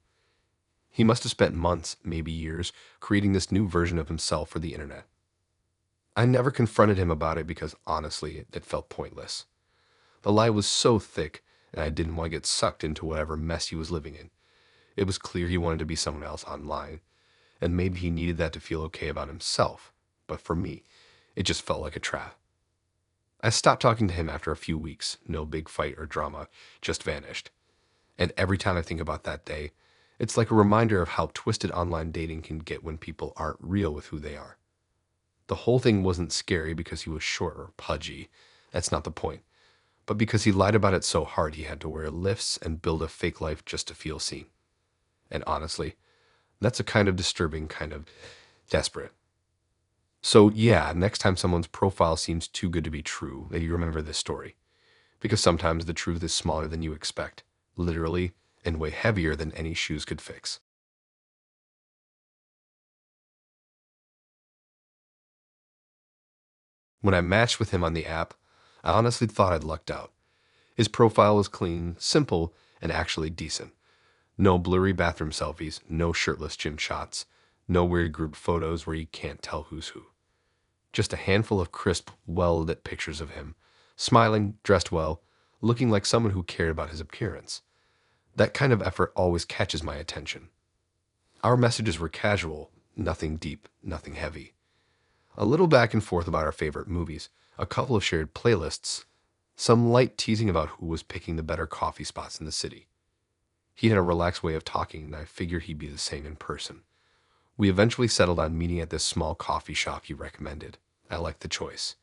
He must have spent months, maybe years, creating this new version of himself for the internet. I never confronted him about it because, honestly, it felt pointless. The lie was so thick, and I didn't want to get sucked into whatever mess he was living in. It was clear he wanted to be someone else online, and maybe he needed that to feel okay about himself. But for me, it just felt like a trap. I stopped talking to him after a few weeks, no big fight or drama, just vanished. And every time I think about that day, it's like a reminder of how twisted online dating can get when people aren't real with who they are. The whole thing wasn't scary because he was short or pudgy. That's not the point. But because he lied about it so hard he had to wear lifts and build a fake life just to feel seen. And honestly, that's a kind of disturbing, kind of desperate. So yeah, next time someone's profile seems too good to be true, maybe remember this story. Because sometimes the truth is smaller than you expect, literally, and way heavier than any shoes could fix. When I matched with him on the app, I honestly thought I'd lucked out. His profile was clean, simple, and actually decent. No blurry bathroom selfies, no shirtless gym shots, no weird group photos where you can't tell who's who. Just a handful of crisp, well-lit pictures of him, smiling, dressed well, looking like someone who cared about his appearance. That kind of effort always catches my attention. Our messages were casual, nothing deep, nothing heavy. A little back and forth about our favorite movies, a couple of shared playlists, some light teasing about who was picking the better coffee spots in the city. He had a relaxed way of talking, and I figured he'd be the same in person. We eventually settled on meeting at this small coffee shop he recommended. I liked the choice.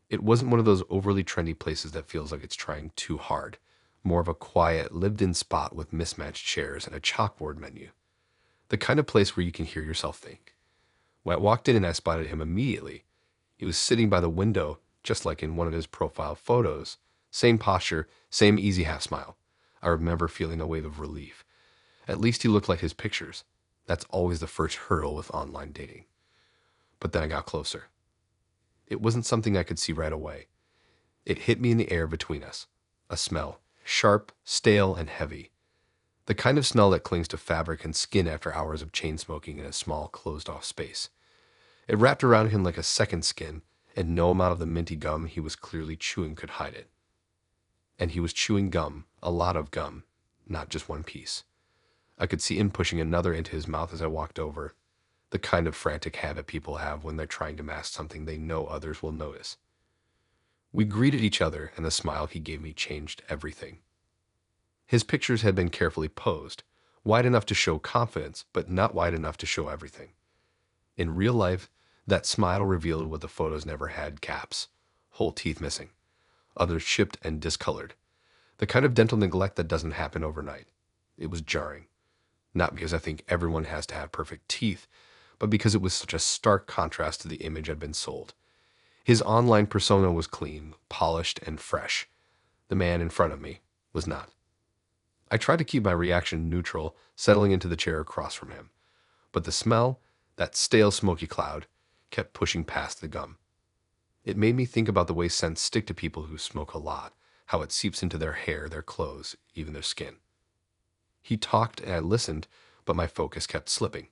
It wasn't one of those overly trendy places that feels like it's trying too hard, more of a quiet, lived-in spot with mismatched chairs and a chalkboard menu. The kind of place where you can hear yourself think. When I walked in and I spotted him immediately, he was sitting by the window, just like in one of his profile photos. Same posture, same easy half smile. I remember feeling a wave of relief. At least he looked like his pictures. That's always the first hurdle with online dating. But then I got closer. It wasn't something I could see right away. It hit me in the air between us. A smell, sharp, stale, and heavy. The kind of smell that clings to fabric and skin after hours of chain smoking in a small, closed-off space. It wrapped around him like a second skin, and no amount of the minty gum he was clearly chewing could hide it. And he was chewing gum, a lot of gum, not just one piece. I could see him pushing another into his mouth as I walked over, the kind of frantic habit people have when they're trying to mask something they know others will notice. We greeted each other, and the smile he gave me changed everything. His pictures had been carefully posed, wide enough to show confidence, but not wide enough to show everything. In real life, that smile revealed what the photos never had: caps, whole teeth missing, others chipped and discolored. The kind of dental neglect that doesn't happen overnight. It was jarring. Not because I think everyone has to have perfect teeth, but because it was such a stark contrast to the image I'd been sold. His online persona was clean, polished, and fresh. The man in front of me was not. I tried to keep my reaction neutral, settling into the chair across from him. But the smell, that stale smoky cloud, kept pushing past the gum. It made me think about the way scents stick to people who smoke a lot, how it seeps into their hair, their clothes, even their skin. He talked and I listened, but my focus kept slipping.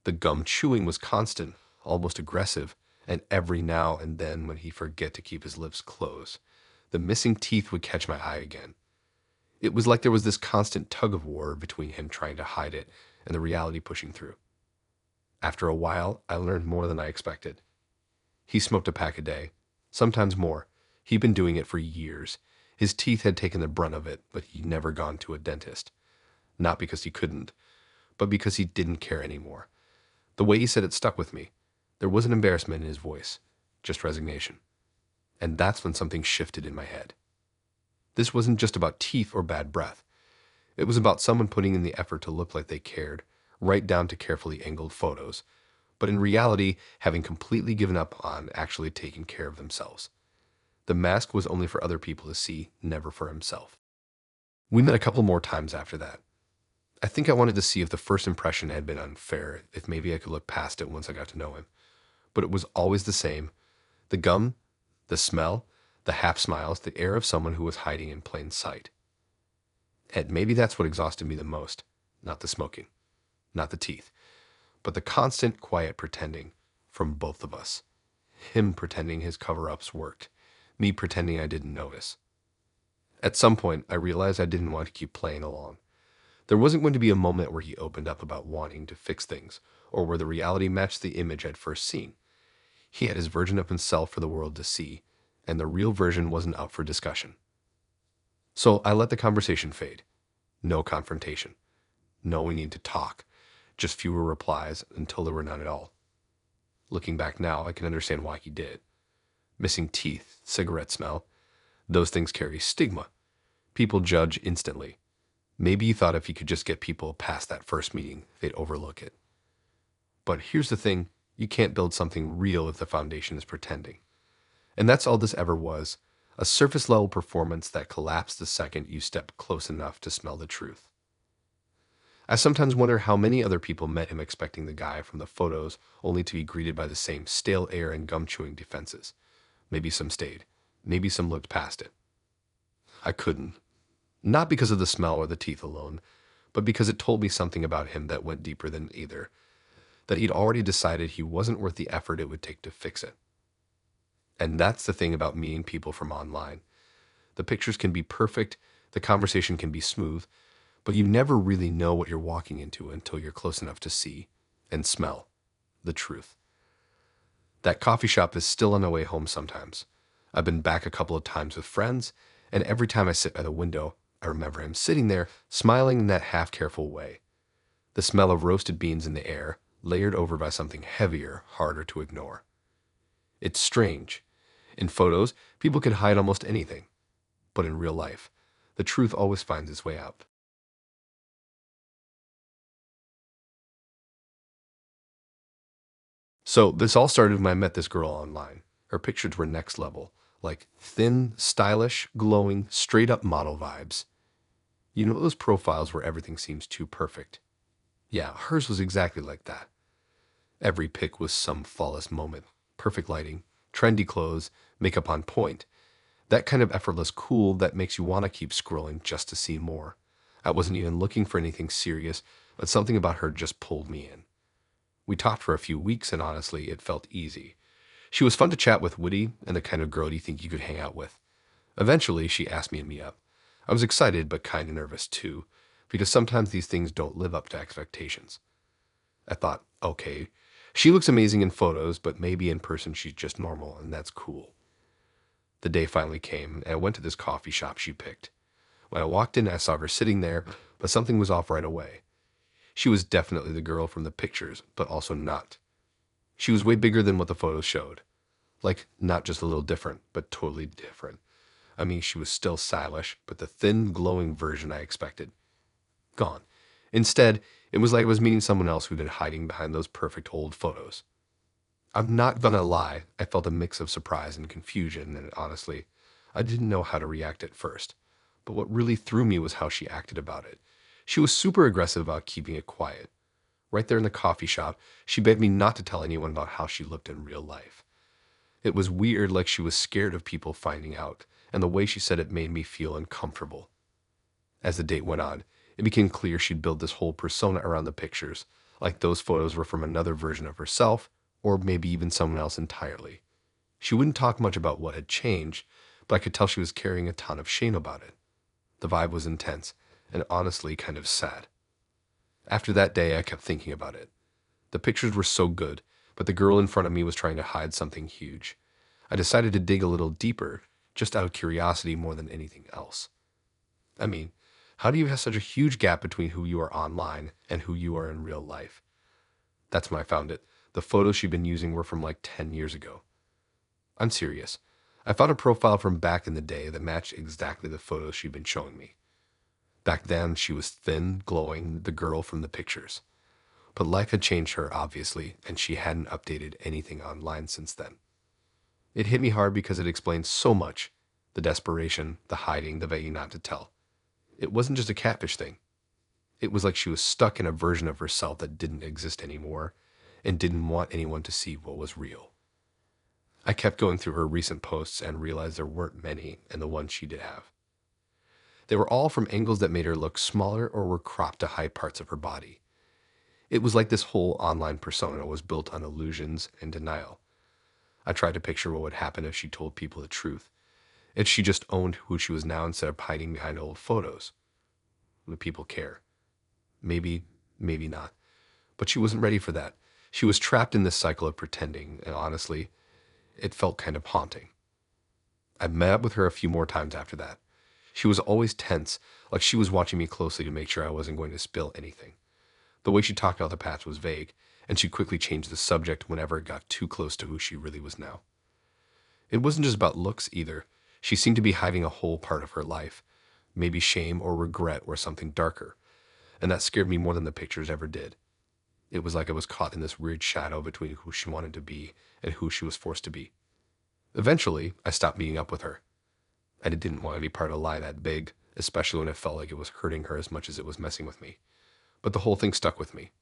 The gum chewing was constant, almost aggressive, and every now and then when he'd forget to keep his lips closed, the missing teeth would catch my eye again. It was like there was this constant tug of war between him trying to hide it and the reality pushing through. After a while, I learned more than I expected. He smoked a pack a day, sometimes more. He'd been doing it for years. His teeth had taken the brunt of it, but he'd never gone to a dentist. Not because he couldn't, but because he didn't care anymore. The way he said it stuck with me. There wasn't embarrassment in his voice, just resignation. And that's when something shifted in my head. This wasn't just about teeth or bad breath. It was about someone putting in the effort to look like they cared, right down to carefully angled photos, but in reality, having completely given up on actually taking care of themselves. The mask was only for other people to see, never for himself. We met a couple more times after that. I think I wanted to see if the first impression had been unfair, if maybe I could look past it once I got to know him. But it was always the same. The gum, the smell, the half smiles, the air of someone who was hiding in plain sight. And maybe that's what exhausted me the most. Not the smoking, not the teeth, but the constant quiet pretending from both of us. Him pretending his cover-ups worked, me pretending I didn't notice. At some point, I realized I didn't want to keep playing along. There wasn't going to be a moment where he opened up about wanting to fix things, or where the reality matched the image I'd first seen. He had his version of himself for the world to see, and the real version wasn't up for discussion. So I let the conversation fade. No confrontation. No, we need to talk. Just fewer replies until there were none at all. Looking back now, I can understand why he did. Missing teeth, cigarette smell, those things carry stigma. People judge instantly. Maybe he thought if he could just get people past that first meeting, they'd overlook it. But here's the thing, you can't build something real if the foundation is pretending. And that's all this ever was, a surface-level performance that collapsed the second you stepped close enough to smell the truth. I sometimes wonder how many other people met him expecting the guy from the photos only to be greeted by the same stale air and gum-chewing defenses. Maybe some stayed. Maybe some looked past it. I couldn't. Not because of the smell or the teeth alone, but because it told me something about him that went deeper than either. That he'd already decided he wasn't worth the effort it would take to fix it. And that's the thing about meeting people from online. The pictures can be perfect, the conversation can be smooth, but you never really know what you're walking into until you're close enough to see and smell the truth. That coffee shop is still on my way home sometimes. I've been back a couple of times with friends, and every time I sit by the window, I remember him sitting there, smiling in that half-careful way. The smell of roasted beans in the air, layered over by something heavier, harder to ignore. It's strange. In photos, people can hide almost anything. But in real life, the truth always finds its way out. So this all started when I met this girl online. Her pictures were next level, like thin, stylish, glowing, straight-up model vibes. You know those profiles where everything seems too perfect? Yeah, hers was exactly like that. Every pic was some flawless moment. Perfect lighting, trendy clothes, makeup on point. That kind of effortless cool that makes you want to keep scrolling just to see more. I wasn't even looking for anything serious, but something about her just pulled me in. We talked for a few weeks, and honestly, it felt easy. She was fun to chat with, witty, and the kind of girl you think you could hang out with. Eventually, she asked me to meet up. I was excited, but kind of nervous too, because sometimes these things don't live up to expectations. I thought, okay, she looks amazing in photos, but maybe in person she's just normal, and that's cool. The day finally came, and I went to this coffee shop she picked. When I walked in, I saw her sitting there, but something was off right away. She was definitely the girl from the pictures, but also not. She was way bigger than what the photos showed. Like, not just a little different, but totally different. I mean, she was still stylish, but the thin, glowing version I expected. Gone. Instead, it was like I was meeting someone else who'd been hiding behind those perfect old photos. I'm not gonna lie, I felt a mix of surprise and confusion, and honestly, I didn't know how to react at first. But what really threw me was how she acted about it. She was super aggressive about keeping it quiet. Right there in the coffee shop, she begged me not to tell anyone about how she looked in real life. It was weird, like she was scared of people finding out, and the way she said it made me feel uncomfortable. As the date went on, it became clear she'd built this whole persona around the pictures, like those photos were from another version of herself, or maybe even someone else entirely. She wouldn't talk much about what had changed, but I could tell she was carrying a ton of shame about it. The vibe was intense, and honestly kind of sad. After that day, I kept thinking about it. The pictures were so good, but the girl in front of me was trying to hide something huge. I decided to dig a little deeper, just out of curiosity more than anything else. I mean, how do you have such a huge gap between who you are online and who you are in real life? That's when I found it. The photos she'd been using were from like 10 years ago. I'm serious. I found a profile from back in the day that matched exactly the photos she'd been showing me. Back then, she was thin, glowing, the girl from the pictures. But life had changed her, obviously, and she hadn't updated anything online since then. It hit me hard because it explained so much: the desperation, the hiding, the begging not to tell. It wasn't just a catfish thing. It was like she was stuck in a version of herself that didn't exist anymore and didn't want anyone to see what was real. I kept going through her recent posts and realized there weren't many, and the ones she did have. They were all from angles that made her look smaller or were cropped to hide parts of her body. It was like this whole online persona was built on illusions and denial. I tried to picture what would happen if she told people the truth, if she just owned who she was now instead of hiding behind old photos. Would people care? Maybe, maybe not. But she wasn't ready for that. She was trapped in this cycle of pretending, and honestly, it felt kind of haunting. I met up with her a few more times after that. She was always tense, like she was watching me closely to make sure I wasn't going to spill anything. The way she talked about the past was vague, and she quickly changed the subject whenever it got too close to who she really was now. It wasn't just about looks either. She seemed to be hiding a whole part of her life. Maybe shame or regret or something darker, and that scared me more than the pictures ever did. It was like I was caught in this weird shadow between who she wanted to be and who she was forced to be. Eventually, I stopped meeting up with her. I didn't want to be part of a lie that big, especially when it felt like it was hurting her as much as it was messing with me. But the whole thing stuck with me.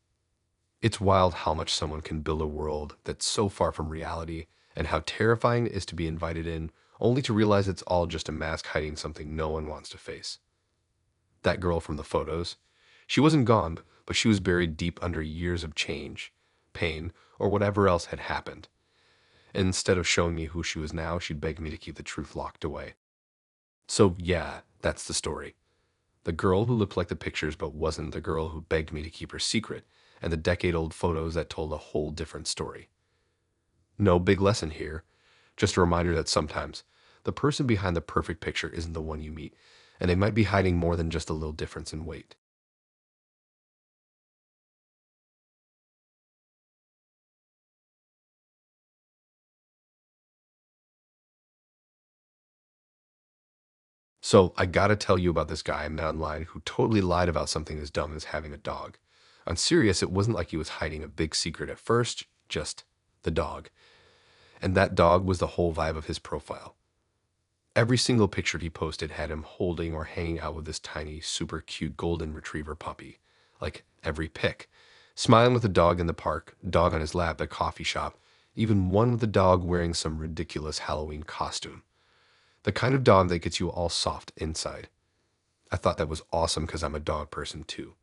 It's wild how much someone can build a world that's so far from reality, and how terrifying it is to be invited in, only to realize it's all just a mask hiding something no one wants to face. That girl from the photos, she wasn't gone, but she was buried deep under years of change, pain, or whatever else had happened. And instead of showing me who she was now, she'd begged me to keep the truth locked away. So yeah, that's the story. The girl who looked like the pictures but wasn't, the girl who begged me to keep her secret, and the decade-old photos that told a whole different story. No big lesson here, just a reminder that sometimes the person behind the perfect picture isn't the one you meet, and they might be hiding more than just a little difference in weight. So I gotta tell you about this guy I met online who totally lied about something as dumb as having a dog. I'm serious, it wasn't like he was hiding a big secret at first, just the dog. And that dog was the whole vibe of his profile. Every single picture he posted had him holding or hanging out with this tiny, super cute golden retriever puppy. Like every pic. Smiling with a dog in the park, dog on his lap at a coffee shop, even one with the dog wearing some ridiculous Halloween costume. The kind of dog that gets you all soft inside. I thought that was awesome because I'm a dog person too.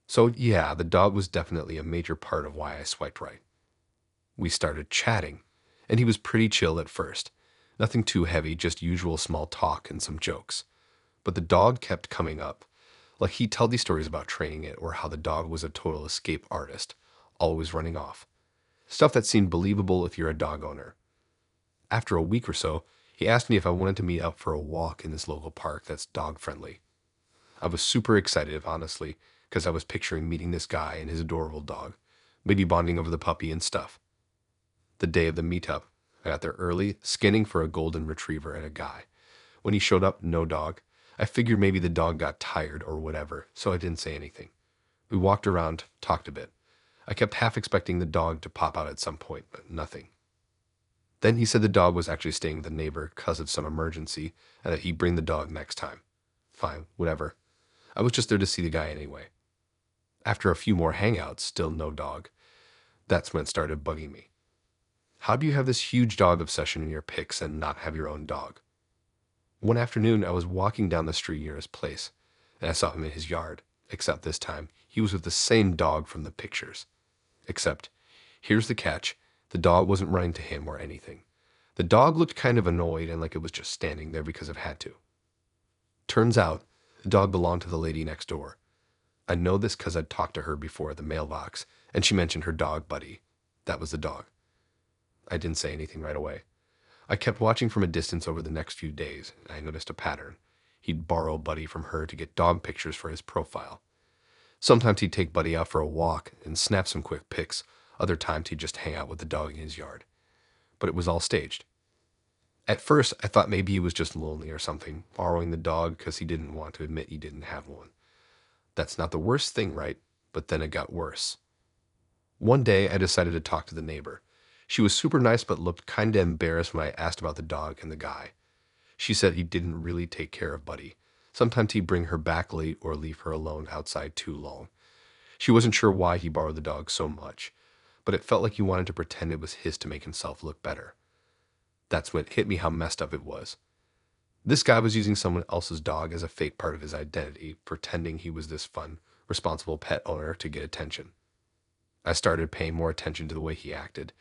So yeah, the dog was definitely a major part of why I swiped right. We started chatting, and he was pretty chill at first. Nothing too heavy, just usual small talk and some jokes. But the dog kept coming up. Like he'd tell these stories about training it or how the dog was a total escape artist, always running off. Stuff that seemed believable if you're a dog owner. After a week or so, he asked me if I wanted to meet up for a walk in this local park that's dog friendly. I was super excited, honestly, because I was picturing meeting this guy and his adorable dog, maybe bonding over the puppy and stuff. The day of the meetup, I got there early, scanning for a golden retriever and a guy. When he showed up, no dog. I figured maybe the dog got tired or whatever, so I didn't say anything. We walked around, talked a bit. I kept half expecting the dog to pop out at some point, but nothing. Then he said the dog was actually staying with a neighbor because of some emergency and that he'd bring the dog next time. Fine, whatever. I was just there to see the guy anyway. After a few more hangouts, still no dog. That's when it started bugging me. How do you have this huge dog obsession in your pics and not have your own dog? One afternoon, I was walking down the street near his place, and I saw him in his yard, except this time, he was with the same dog from the pictures. Except, here's the catch, the dog wasn't running to him or anything. The dog looked kind of annoyed and like it was just standing there because it had to. Turns out, the dog belonged to the lady next door. I know this because I'd talked to her before at the mailbox, and she mentioned her dog, Buddy. That was the dog. I didn't say anything right away. I kept watching from a distance over the next few days, and I noticed a pattern. He'd borrow Buddy from her to get dog pictures for his profile. Sometimes he'd take Buddy out for a walk and snap some quick pics. Other times he'd just hang out with the dog in his yard. But it was all staged. At first, I thought maybe he was just lonely or something, borrowing the dog because he didn't want to admit he didn't have one. That's not the worst thing, right? But then it got worse. One day, I decided to talk to the neighbor. She was super nice but looked kinda embarrassed when I asked about the dog and the guy. She said he didn't really take care of Buddy. Sometimes he'd bring her back late or leave her alone outside too long. She wasn't sure why he borrowed the dog so much, but it felt like he wanted to pretend it was his to make himself look better. That's when it hit me how messed up it was. This guy was using someone else's dog as a fake part of his identity, pretending he was this fun, responsible pet owner to get attention. I started paying more attention to the way he acted,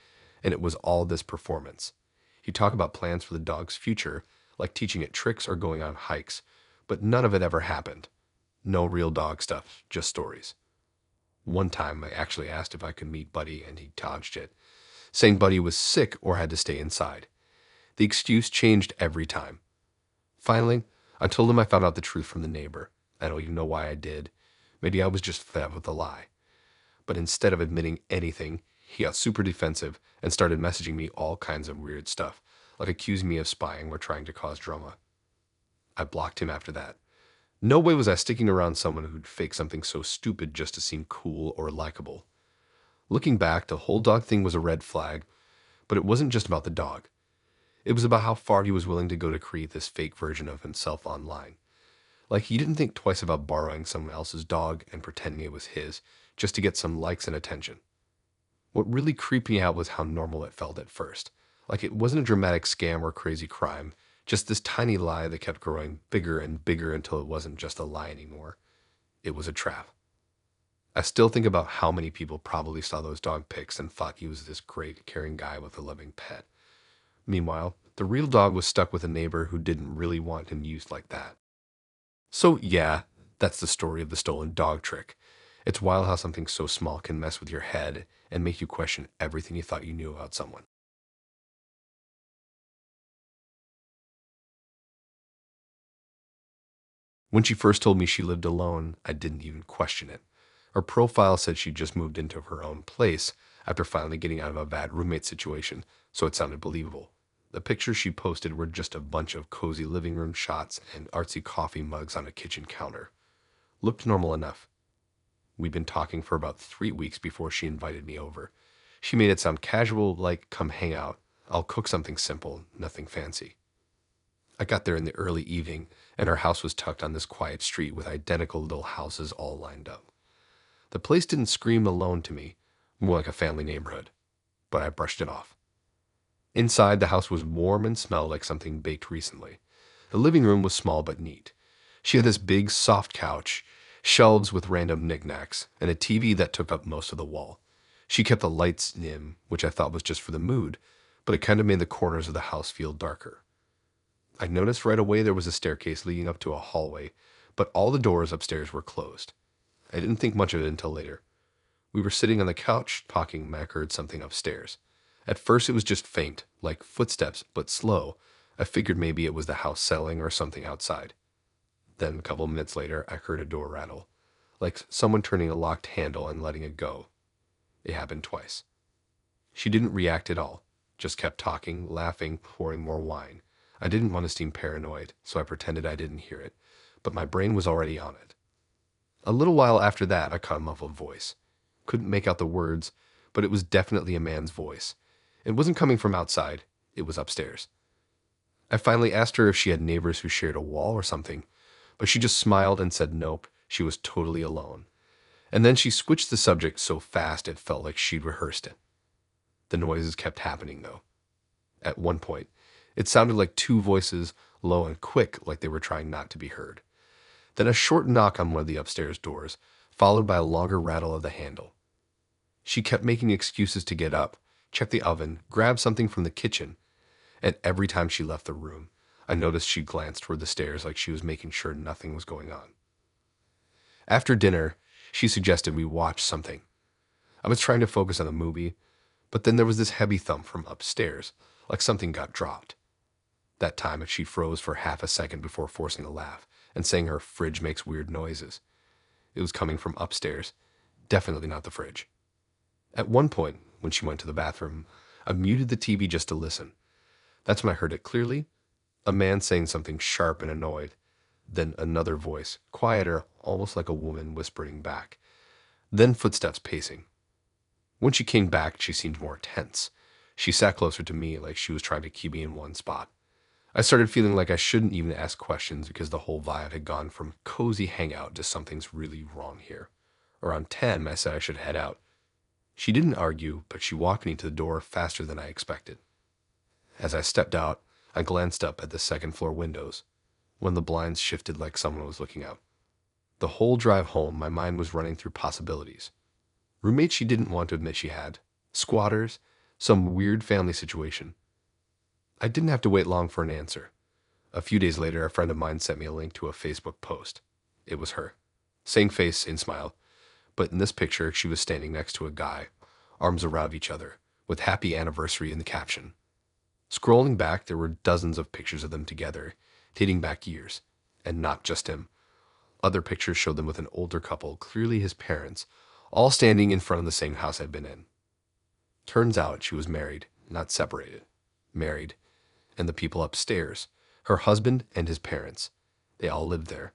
and it was all this performance. He'd talk about plans for the dog's future, like teaching it tricks or going on hikes, but none of it ever happened. No real dog stuff, just stories. One time, I actually asked if I could meet Buddy, and he dodged it, saying Buddy was sick or had to stay inside. The excuse changed every time. Finally, I told him I found out the truth from the neighbor. I don't even know why I did. Maybe I was just fed up with the lie. But instead of admitting anything, he got super defensive and started messaging me all kinds of weird stuff, like accusing me of spying or trying to cause drama. I blocked him after that. No way was I sticking around someone who'd fake something so stupid just to seem cool or likable. Looking back, the whole dog thing was a red flag, but it wasn't just about the dog. It was about how far he was willing to go to create this fake version of himself online. Like he didn't think twice about borrowing someone else's dog and pretending it was his, just to get some likes and attention. What really creeped me out was how normal it felt at first. Like it wasn't a dramatic scam or crazy crime, just this tiny lie that kept growing bigger and bigger until it wasn't just a lie anymore. It was a trap. I still think about how many people probably saw those dog pics and thought he was this great, caring guy with a loving pet. Meanwhile, the real dog was stuck with a neighbor who didn't really want him used like that. So yeah, that's the story of the stolen dog trick. It's wild how something so small can mess with your head and make you question everything you thought you knew about someone. When she first told me she lived alone, I didn't even question it. Her profile said she just moved into her own place after finally getting out of a bad roommate situation, so it sounded believable. The pictures she posted were just a bunch of cozy living room shots and artsy coffee mugs on a kitchen counter. Looked normal enough. We'd been talking for about 3 weeks before she invited me over. She made it sound casual, like, come hang out. I'll cook something simple, nothing fancy. I got there in the early evening, and her house was tucked on this quiet street with identical little houses all lined up. The place didn't scream alone to me, more like a family neighborhood, but I brushed it off. Inside, the house was warm and smelled like something baked recently. The living room was small but neat. She had this big, soft couch, shelves with random knickknacks, and a TV that took up most of the wall. She kept the lights dim, which I thought was just for the mood, but it kind of made the corners of the house feel darker. I noticed right away there was a staircase leading up to a hallway, but all the doors upstairs were closed. I didn't think much of it until later. We were sitting on the couch talking when I heard something upstairs. At first it was just faint, like footsteps, but slow. I figured maybe it was the house selling or something outside. Then a couple of minutes later, I heard a door rattle, like someone turning a locked handle and letting it go. It happened twice. She didn't react at all, just kept talking, laughing, pouring more wine. I didn't want to seem paranoid, so I pretended I didn't hear it, but my brain was already on it. A little while after that, I caught a muffled voice. Couldn't make out the words, but it was definitely a man's voice. It wasn't coming from outside, it was upstairs. I finally asked her if she had neighbors who shared a wall or something, but she just smiled and said nope, she was totally alone. And then she switched the subject so fast it felt like she'd rehearsed it. The noises kept happening, though. At one point, it sounded like two voices, low and quick, like they were trying not to be heard. Then a short knock on one of the upstairs doors, followed by a longer rattle of the handle. She kept making excuses to get up, check the oven, grab something from the kitchen, and every time she left the room, I noticed she glanced toward the stairs like she was making sure nothing was going on. After dinner, she suggested we watch something. I was trying to focus on the movie, but then there was this heavy thump from upstairs, like something got dropped. That time she froze for half a second before forcing a laugh and saying her fridge makes weird noises. It was coming from upstairs, definitely not the fridge. At one point, when she went to the bathroom, I muted the TV just to listen. That's when I heard it clearly, a man saying something sharp and annoyed. Then another voice, quieter, almost like a woman whispering back. Then footsteps pacing. When she came back, she seemed more tense. She sat closer to me like she was trying to keep me in one spot. I started feeling like I shouldn't even ask questions because the whole vibe had gone from cozy hangout to something's really wrong here. Around 10, I said I should head out. She didn't argue, but she walked me to the door faster than I expected. As I stepped out, I glanced up at the second floor windows. One of the blinds shifted like someone was looking out. The whole drive home, my mind was running through possibilities. Roommates she didn't want to admit she had. Squatters. Some weird family situation. I didn't have to wait long for an answer. A few days later, a friend of mine sent me a link to a Facebook post. It was her. Same face, same smile. But in this picture, she was standing next to a guy, arms around each other, with happy anniversary in the caption. Scrolling back, there were dozens of pictures of them together, dating back years. And not just him. Other pictures showed them with an older couple, clearly his parents, all standing in front of the same house I'd been in. Turns out she was married, not separated. Married. And the people upstairs, her husband and his parents, they all lived there.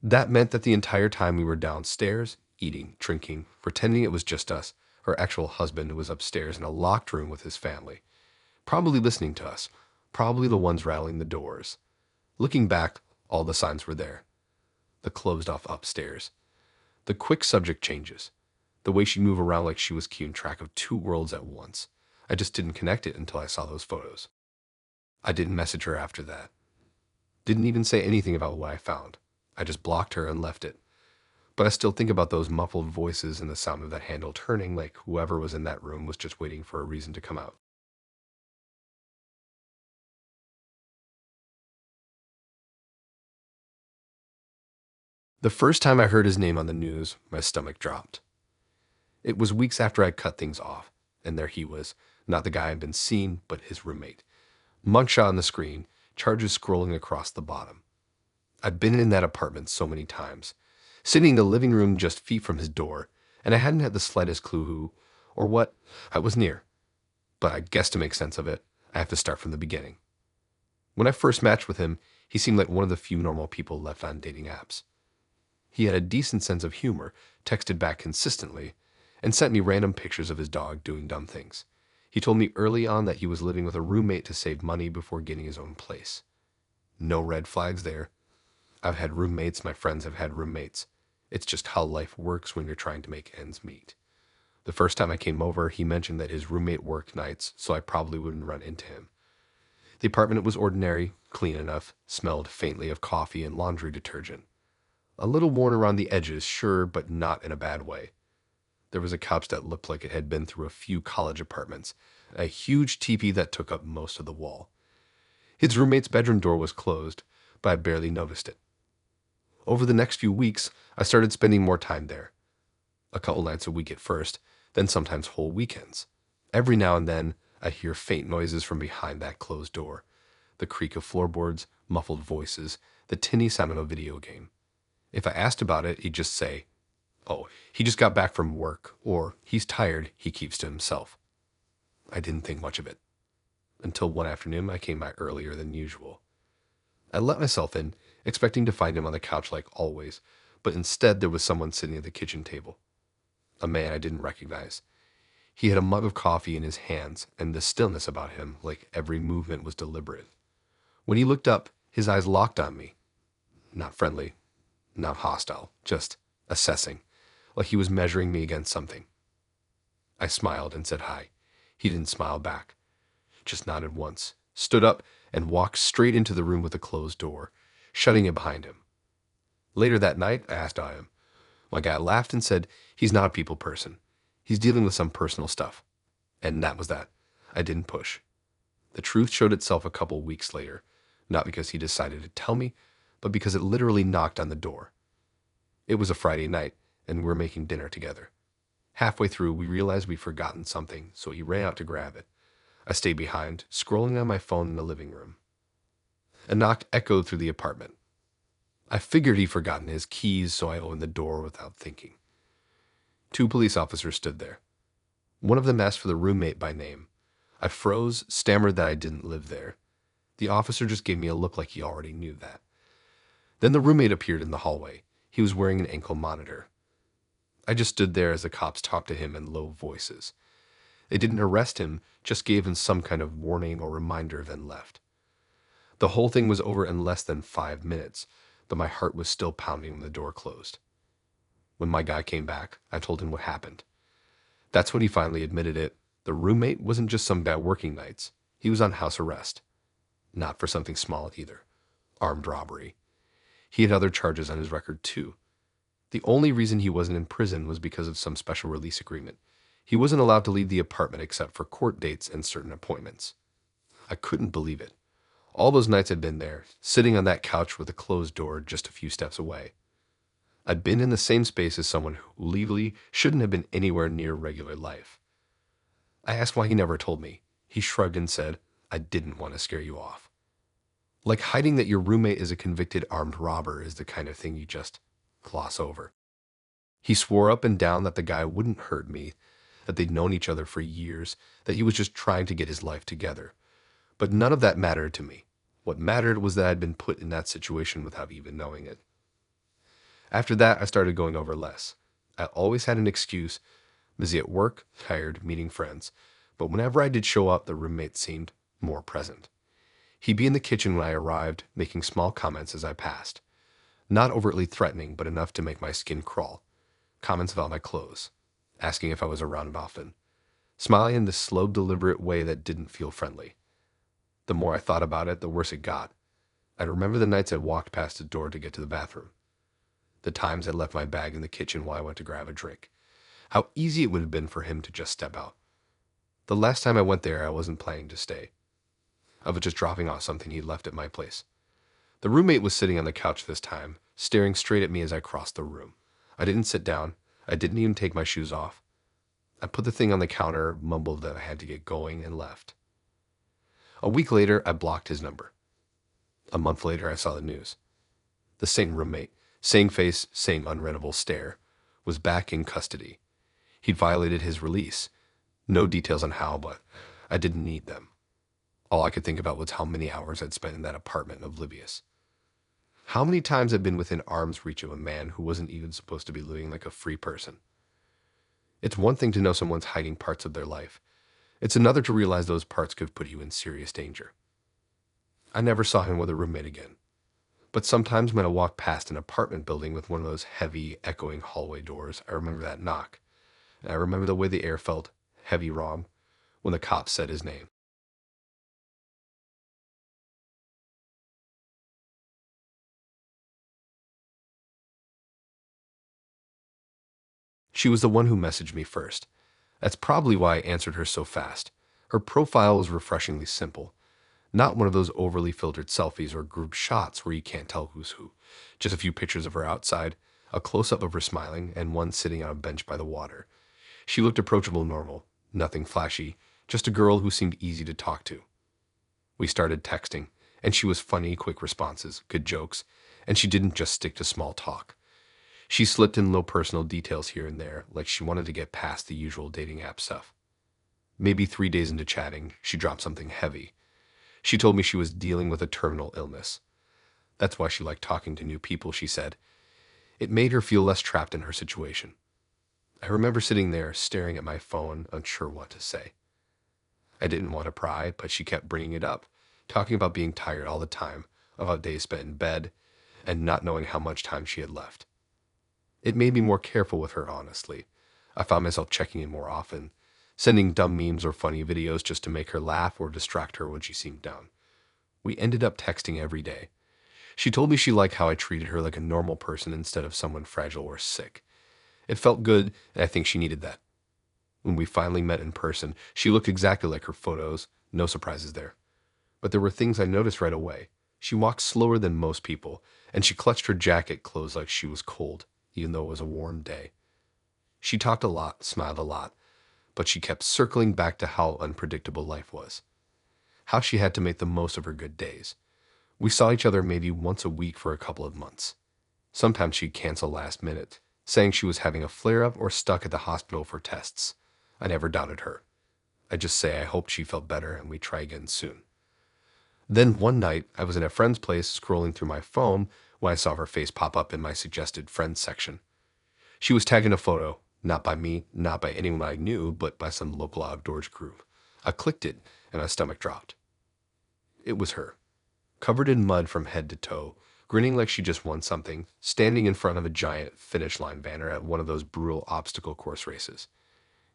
That meant that the entire time we were downstairs, eating, drinking, pretending it was just us, her actual husband was upstairs in a locked room with his family, probably listening to us, probably the ones rattling the doors. Looking back, all the signs were there. The closed off upstairs. The quick subject changes. The way she'd move around like she was keeping track of two worlds at once. I just didn't connect it until I saw those photos. I didn't message her after that. Didn't even say anything about what I found. I just blocked her and left it. But I still think about those muffled voices and the sound of that handle turning like whoever was in that room was just waiting for a reason to come out. The first time I heard his name on the news, my stomach dropped. It was weeks after I cut things off, and there he was, not the guy I'd been seeing, but his roommate. Mugshot on the screen, charges scrolling across the bottom. I'd been in that apartment so many times, sitting in the living room just feet from his door, and I hadn't had the slightest clue who or what I was near. But I guess to make sense of it, I have to start from the beginning. When I first matched with him, he seemed like one of the few normal people left on dating apps. He had a decent sense of humor, texted back consistently, and sent me random pictures of his dog doing dumb things. He told me early on that he was living with a roommate to save money before getting his own place. No red flags there. I've had roommates, my friends have had roommates. It's just how life works when you're trying to make ends meet. The first time I came over, he mentioned that his roommate worked nights, so I probably wouldn't run into him. The apartment was ordinary, clean enough, smelled faintly of coffee and laundry detergent. A little worn around the edges, sure, but not in a bad way. There was a couch that looked like it had been through a few college apartments, a huge teepee that took up most of the wall. His roommate's bedroom door was closed, but I barely noticed it. Over the next few weeks, I started spending more time there. A couple nights a week at first, then sometimes whole weekends. Every now and then, I hear faint noises from behind that closed door. The creak of floorboards, muffled voices, the tinny sound of a video game. If I asked about it, he'd just say, "Oh, he just got back from work," or "He's tired, he keeps to himself." I didn't think much of it. Until one afternoon, I came by earlier than usual. I let myself in, expecting to find him on the couch like always, but instead there was someone sitting at the kitchen table. A man I didn't recognize. He had a mug of coffee in his hands, and the stillness about him, like every movement, was deliberate. When he looked up, his eyes locked on me. Not friendly, not hostile, just assessing, like he was measuring me against something. I smiled and said hi. He didn't smile back, just nodded once, stood up, and walked straight into the room with a closed door, shutting it behind him. Later that night, I asked about him. My guy laughed and said, "He's not a people person. He's dealing with some personal stuff." And that was that. I didn't push. The truth showed itself a couple weeks later, not because he decided to tell me, but because it literally knocked on the door. It was a Friday night, and we were making dinner together. Halfway through, we realized we'd forgotten something, so he ran out to grab it. I stayed behind, scrolling on my phone in the living room. A knock echoed through the apartment. I figured he'd forgotten his keys, so I opened the door without thinking. Two police officers stood there. One of them asked for the roommate by name. I froze, stammered that I didn't live there. The officer just gave me a look like he already knew that. Then the roommate appeared in the hallway. He was wearing an ankle monitor. I just stood there as the cops talked to him in low voices. They didn't arrest him, just gave him some kind of warning or reminder, then left. The whole thing was over in less than 5 minutes, but my heart was still pounding when the door closed. When my guy came back, I told him what happened. That's when he finally admitted it. The roommate wasn't just some bad working nights. He was on house arrest. Not for something small either. Armed robbery. He had other charges on his record too. The only reason he wasn't in prison was because of some special release agreement. He wasn't allowed to leave the apartment except for court dates and certain appointments. I couldn't believe it. All those nights I'd been there, sitting on that couch with a closed door just a few steps away. I'd been in the same space as someone who legally shouldn't have been anywhere near regular life. I asked why he never told me. He shrugged and said, "I didn't want to scare you off." Like hiding that your roommate is a convicted armed robber is the kind of thing you just gloss over. He swore up and down that the guy wouldn't hurt me, that they'd known each other for years, that he was just trying to get his life together. But none of that mattered to me. What mattered was that I'd been put in that situation without even knowing it. After that, I started going over less. I always had an excuse: busy at work, tired, meeting friends. But whenever I did show up, the roommate seemed more present. He'd be in the kitchen when I arrived, making small comments as I passed. Not overtly threatening, but enough to make my skin crawl. Comments about my clothes. Asking if I was around often. Smiling in this slow, deliberate way that didn't feel friendly. The more I thought about it, the worse it got. I remember the nights I walked past his door to get to the bathroom. The times I left my bag in the kitchen while I went to grab a drink. How easy it would have been for him to just step out. The last time I went there, I wasn't planning to stay. I was just dropping off something he'd left at my place. The roommate was sitting on the couch this time, staring straight at me as I crossed the room. I didn't sit down. I didn't even take my shoes off. I put the thing on the counter, mumbled that I had to get going, and left. A week later, I blocked his number. A month later, I saw the news. The same roommate, same face, same unreadable stare, was back in custody. He'd violated his release. No details on how, but I didn't need them. All I could think about was how many hours I'd spent in that apartment, oblivious. How many times I'd been within arm's reach of a man who wasn't even supposed to be living like a free person. It's one thing to know someone's hiding parts of their life. It's another to realize those parts could put you in serious danger. I never saw him with a roommate again. But sometimes when I walk past an apartment building with one of those heavy, echoing hallway doors, I remember that knock. And I remember the way the air felt, heavy wrong, when the cop said his name. She was the one who messaged me first. That's probably why I answered her so fast. Her profile was refreshingly simple. Not one of those overly filtered selfies or group shots where you can't tell who's who. Just a few pictures of her outside, a close-up of her smiling, and one sitting on a bench by the water. She looked approachable, normal, nothing flashy, just a girl who seemed easy to talk to. We started texting. And she was funny, quick responses, good jokes, and she didn't just stick to small talk. She slipped in little personal details here and there, like she wanted to get past the usual dating app stuff. Maybe 3 days into chatting, she dropped something heavy. She told me she was dealing with a terminal illness. That's why she liked talking to new people, she said. It made her feel less trapped in her situation. I remember sitting there, staring at my phone, unsure what to say. I didn't want to pry, but she kept bringing it up, talking about being tired all the time, about days spent in bed, and not knowing how much time she had left. It made me more careful with her, honestly. I found myself checking in more often, sending dumb memes or funny videos just to make her laugh or distract her when she seemed down. We ended up texting every day. She told me she liked how I treated her like a normal person instead of someone fragile or sick. It felt good, and I think she needed that. When we finally met in person, she looked exactly like her photos, no surprises there. But there were things I noticed right away. She walked slower than most people, and she clutched her jacket closed like she was cold, even though it was a warm day. She talked a lot, smiled a lot, but she kept circling back to how unpredictable life was, how she had to make the most of her good days. We saw each other maybe once a week for a couple of months. Sometimes she'd cancel last minute, saying she was having a flare-up or stuck at the hospital for tests. I never doubted her. I just say I hoped she felt better and we'd try again soon. Then one night, I was in a friend's place scrolling through my phone when I saw her face pop up in my suggested friends section. She was tagging a photo, not by me, not by anyone I knew, but by some local outdoors group. I clicked it, and my stomach dropped. It was her, covered in mud from head to toe, grinning like she just won something, standing in front of a giant finish line banner at one of those brutal obstacle course races.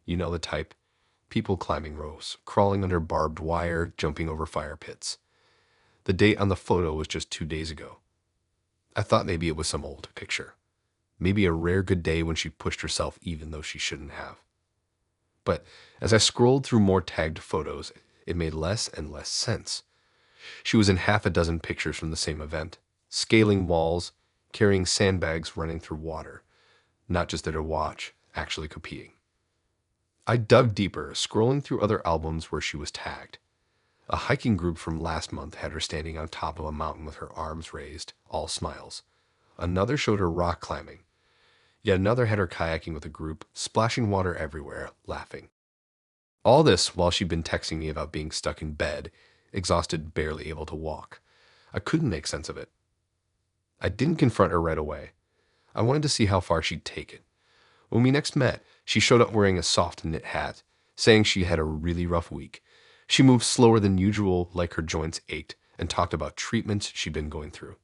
You know the type. People climbing ropes, crawling under barbed wire, jumping over fire pits. The date on the photo was just 2 days ago. I thought maybe it was some old picture. Maybe a rare good day when she pushed herself even though she shouldn't have. But as I scrolled through more tagged photos, it made less and less sense. She was in half a dozen pictures from the same event, scaling walls, carrying sandbags running through water, not just at her watch, actually competing. I dug deeper, scrolling through other albums where she was tagged. A hiking group from last month had her standing on top of a mountain with her arms raised, all smiles. Another showed her rock climbing. Yet another had her kayaking with a group, splashing water everywhere, laughing. All this while she'd been texting me about being stuck in bed, exhausted, barely able to walk. I couldn't make sense of it. I didn't confront her right away. I wanted to see how far she'd take it. When we next met, she showed up wearing a soft knit hat, saying she had a really rough week. She moved slower than usual, like her joints ached, and talked about treatments she'd been going through.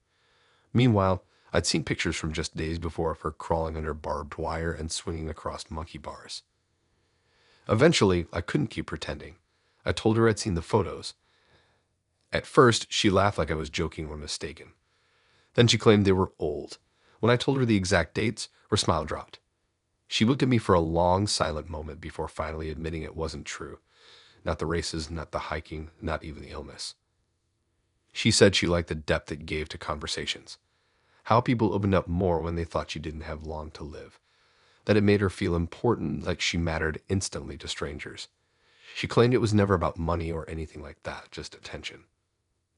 Meanwhile, I'd seen pictures from just days before of her crawling under barbed wire and swinging across monkey bars. Eventually, I couldn't keep pretending. I told her I'd seen the photos. At first, she laughed like I was joking or mistaken. Then she claimed they were old. When I told her the exact dates, her smile dropped. She looked at me for a long, silent moment before finally admitting it wasn't true. Not the races, not the hiking, not even the illness. She said she liked the depth it gave to conversations. How people opened up more when they thought she didn't have long to live. That it made her feel important, like she mattered instantly to strangers. She claimed it was never about money or anything like that, just attention.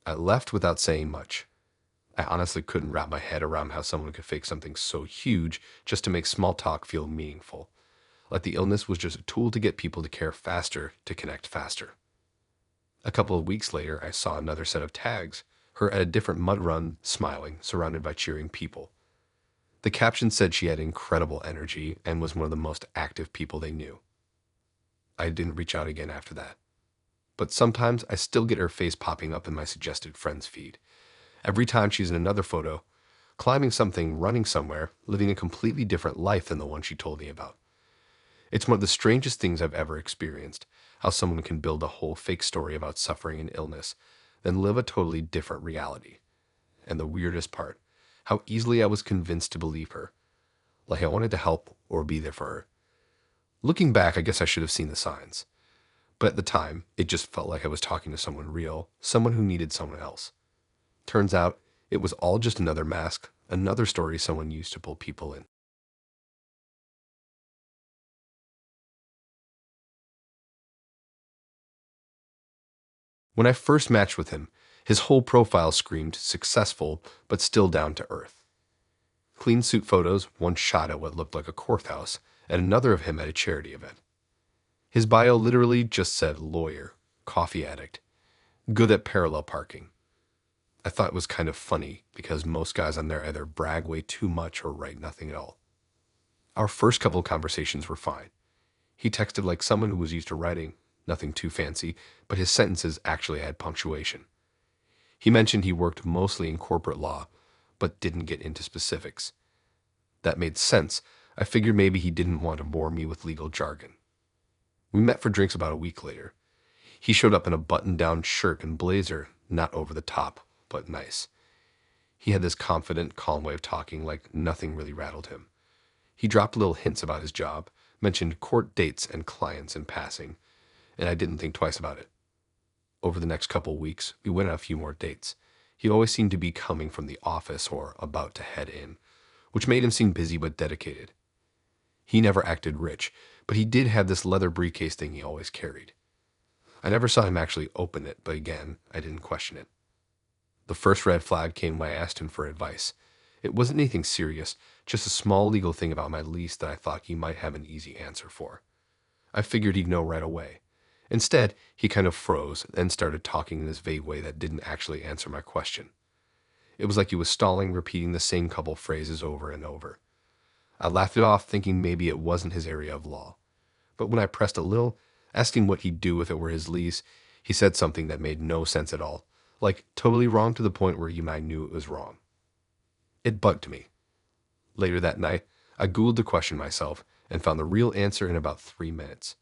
I left without saying much. I honestly couldn't wrap my head around how someone could fake something so huge just to make small talk feel meaningful. Like the illness was just a tool to get people to care faster, to connect faster. A couple of weeks later, I saw another set of tags, her at a different mud run, smiling, surrounded by cheering people. The caption said she had incredible energy and was one of the most active people they knew. I didn't reach out again after that. But sometimes I still get her face popping up in my suggested friends feed. Every time she's in another photo, climbing something, running somewhere, living a completely different life than the one she told me about. It's one of the strangest things I've ever experienced, how someone can build a whole fake story about suffering and illness, then live a totally different reality. And the weirdest part, how easily I was convinced to believe her, like I wanted to help or be there for her. Looking back, I guess I should have seen the signs. But at the time, it just felt like I was talking to someone real, someone who needed someone else. Turns out, it was all just another mask, another story someone used to pull people in. When I first matched with him, His whole profile screamed successful, but still down to earth. Clean suit photos, one shot at what looked like a courthouse, and another of him at a charity event. His bio literally just said lawyer, coffee addict, good at parallel parking. I thought it was kind of funny because most guys on there either brag way too much or write nothing at all. Our first couple of conversations were fine. He texted like someone who was used to writing, nothing too fancy, but his sentences actually had punctuation. He mentioned he worked mostly in corporate law, but didn't get into specifics. That made sense. I figured maybe he didn't want to bore me with legal jargon. We met for drinks about a week later. He showed up in a button-down shirt and blazer, not over the top, but nice. He had this confident, calm way of talking like nothing really rattled him. He dropped little hints about his job, mentioned court dates and clients in passing, and I didn't think twice about it. Over the next couple weeks, we went on a few more dates. He always seemed to be coming from the office or about to head in, which made him seem busy but dedicated. He never acted rich, but he did have this leather briefcase thing he always carried. I never saw him actually open it, but again, I didn't question it. The first red flag came when I asked him for advice. It wasn't anything serious, just a small legal thing about my lease that I thought he might have an easy answer for. I figured he'd know right away. Instead, he kind of froze and started talking in this vague way that didn't actually answer my question. It was like he was stalling, repeating the same couple phrases over and over. I laughed it off, thinking maybe it wasn't his area of law. But when I pressed a little, asking what he'd do if it were his lease, he said something that made no sense at all, like totally wrong to the point where even I knew it was wrong. It bugged me. Later that night, I Googled the question myself and found the real answer in about 3 minutes.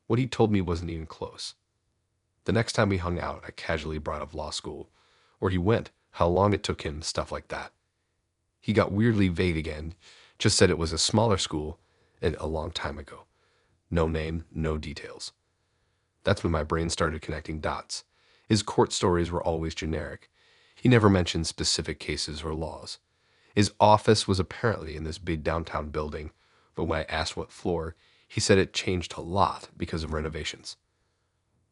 What he told me wasn't even close. The next time we hung out, I casually brought up law school, where he went, how long it took him, stuff like that. He got weirdly vague again, just said it was a smaller school and a long time ago. No name, no details. That's when my brain started connecting dots. His court stories were always generic. He never mentioned specific cases or laws. His office was apparently in this big downtown building, but when I asked what floor, he said it changed a lot because of renovations.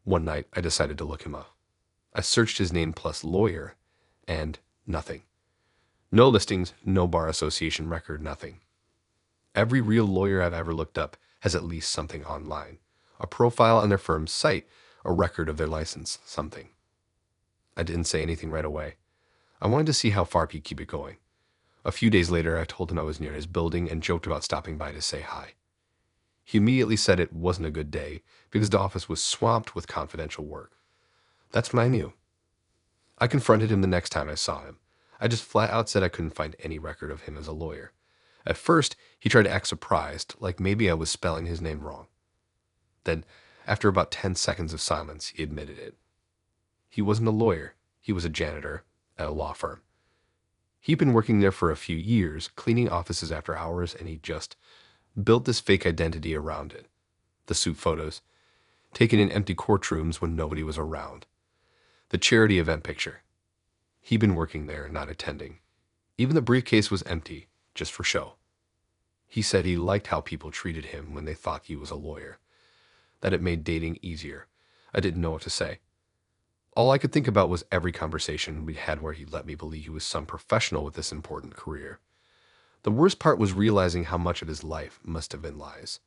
One night, I decided to look him up. I searched his name plus lawyer, and nothing. No listings, no bar association record, nothing. Every real lawyer I've ever looked up has at least something online. A profile on their firm's site, a record of their license, something. I didn't say anything right away. I wanted to see how far he'd keep it going. A few days later, I told him I was near his building and joked about stopping by to say hi. He immediately said it wasn't a good day because the office was swamped with confidential work. That's when I knew. I confronted him the next time I saw him. I just flat out said I couldn't find any record of him as a lawyer. At first, he tried to act surprised, like maybe I was spelling his name wrong. Then, after about 10 seconds of silence, he admitted it. He wasn't a lawyer. He was a janitor at a law firm. He'd been working there for a few years, cleaning offices after hours, and he just built this fake identity around it. The suit photos, taken in empty courtrooms when nobody was around. The charity event picture. He'd been working there, not attending. Even the briefcase was empty, just for show. He said he liked how people treated him when they thought he was a lawyer, that it made dating easier. I didn't know what to say. All I could think about was every conversation we had where he let me believe he was some professional with this important career. The worst part was realizing how much of his life must have been lies.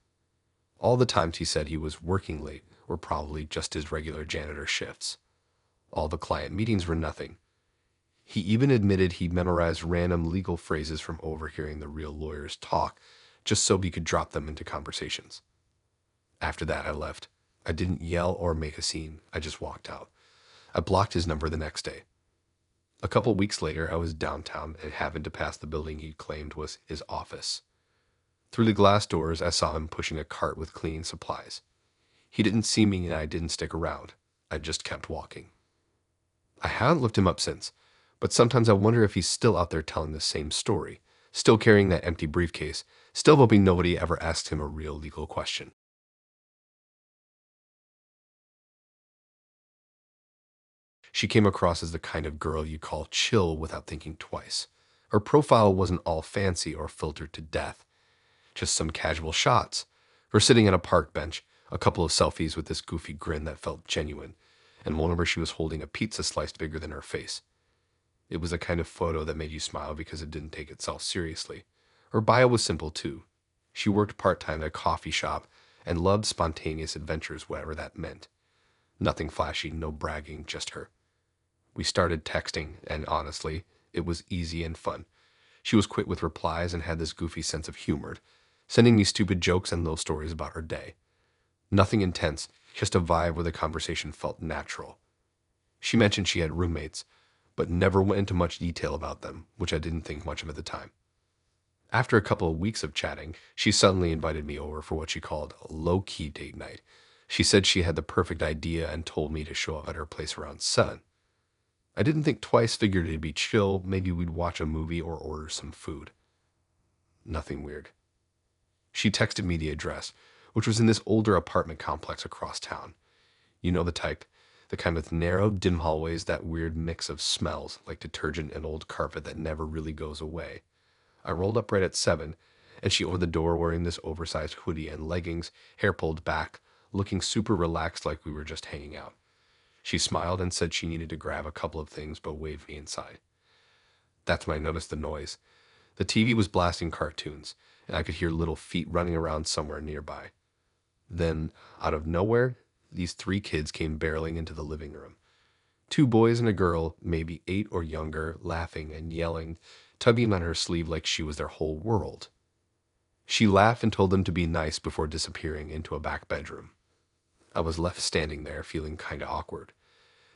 All the times he said he was working late were probably just his regular janitor shifts. All the client meetings were nothing. He even admitted he memorized random legal phrases from overhearing the real lawyers talk just so he could drop them into conversations. After that, I left. I didn't yell or make a scene. I just walked out. I blocked his number the next day. A couple weeks later, I was downtown and happened to pass the building he claimed was his office. Through the glass doors, I saw him pushing a cart with cleaning supplies. He didn't see me and I didn't stick around. I just kept walking. I haven't looked him up since, but sometimes I wonder if he's still out there telling the same story, still carrying that empty briefcase, still hoping nobody ever asked him a real legal question. She came across as the kind of girl you call chill without thinking twice. Her profile wasn't all fancy or filtered to death. Just some casual shots. Her sitting on a park bench, a couple of selfies with this goofy grin that felt genuine, and one of her she was holding a pizza slice bigger than her face. It was a kind of photo that made you smile because it didn't take itself seriously. Her bio was simple too. She worked part-time at a coffee shop and loved spontaneous adventures, whatever that meant. Nothing flashy, no bragging, just her. We started texting, and honestly, it was easy and fun. She was quick with replies and had this goofy sense of humor, sending me stupid jokes and little stories about her day. Nothing intense, just a vibe where the conversation felt natural. She mentioned she had roommates, but never went into much detail about them, which I didn't think much of at the time. After a couple of weeks of chatting, she suddenly invited me over for what she called a low-key date night. She said she had the perfect idea and told me to show up at her place around 7. I didn't think twice, figured it'd be chill, maybe we'd watch a movie or order some food. Nothing weird. She texted me the address, which was in this older apartment complex across town. You know the type, the kind with narrow, dim hallways, that weird mix of smells, like detergent and old carpet that never really goes away. I rolled up right at 7, and she opened the door wearing this oversized hoodie and leggings, hair pulled back, looking super relaxed like we were just hanging out. She smiled and said she needed to grab a couple of things but waved me inside. That's when I noticed the noise. The TV was blasting cartoons, and I could hear little feet running around somewhere nearby. Then, out of nowhere, these 3 kids came barreling into the living room. 2 boys and a girl, maybe 8 or younger, laughing and yelling, tugging on her sleeve like she was their whole world. She laughed and told them to be nice before disappearing into a back bedroom. I was left standing there, feeling kinda awkward.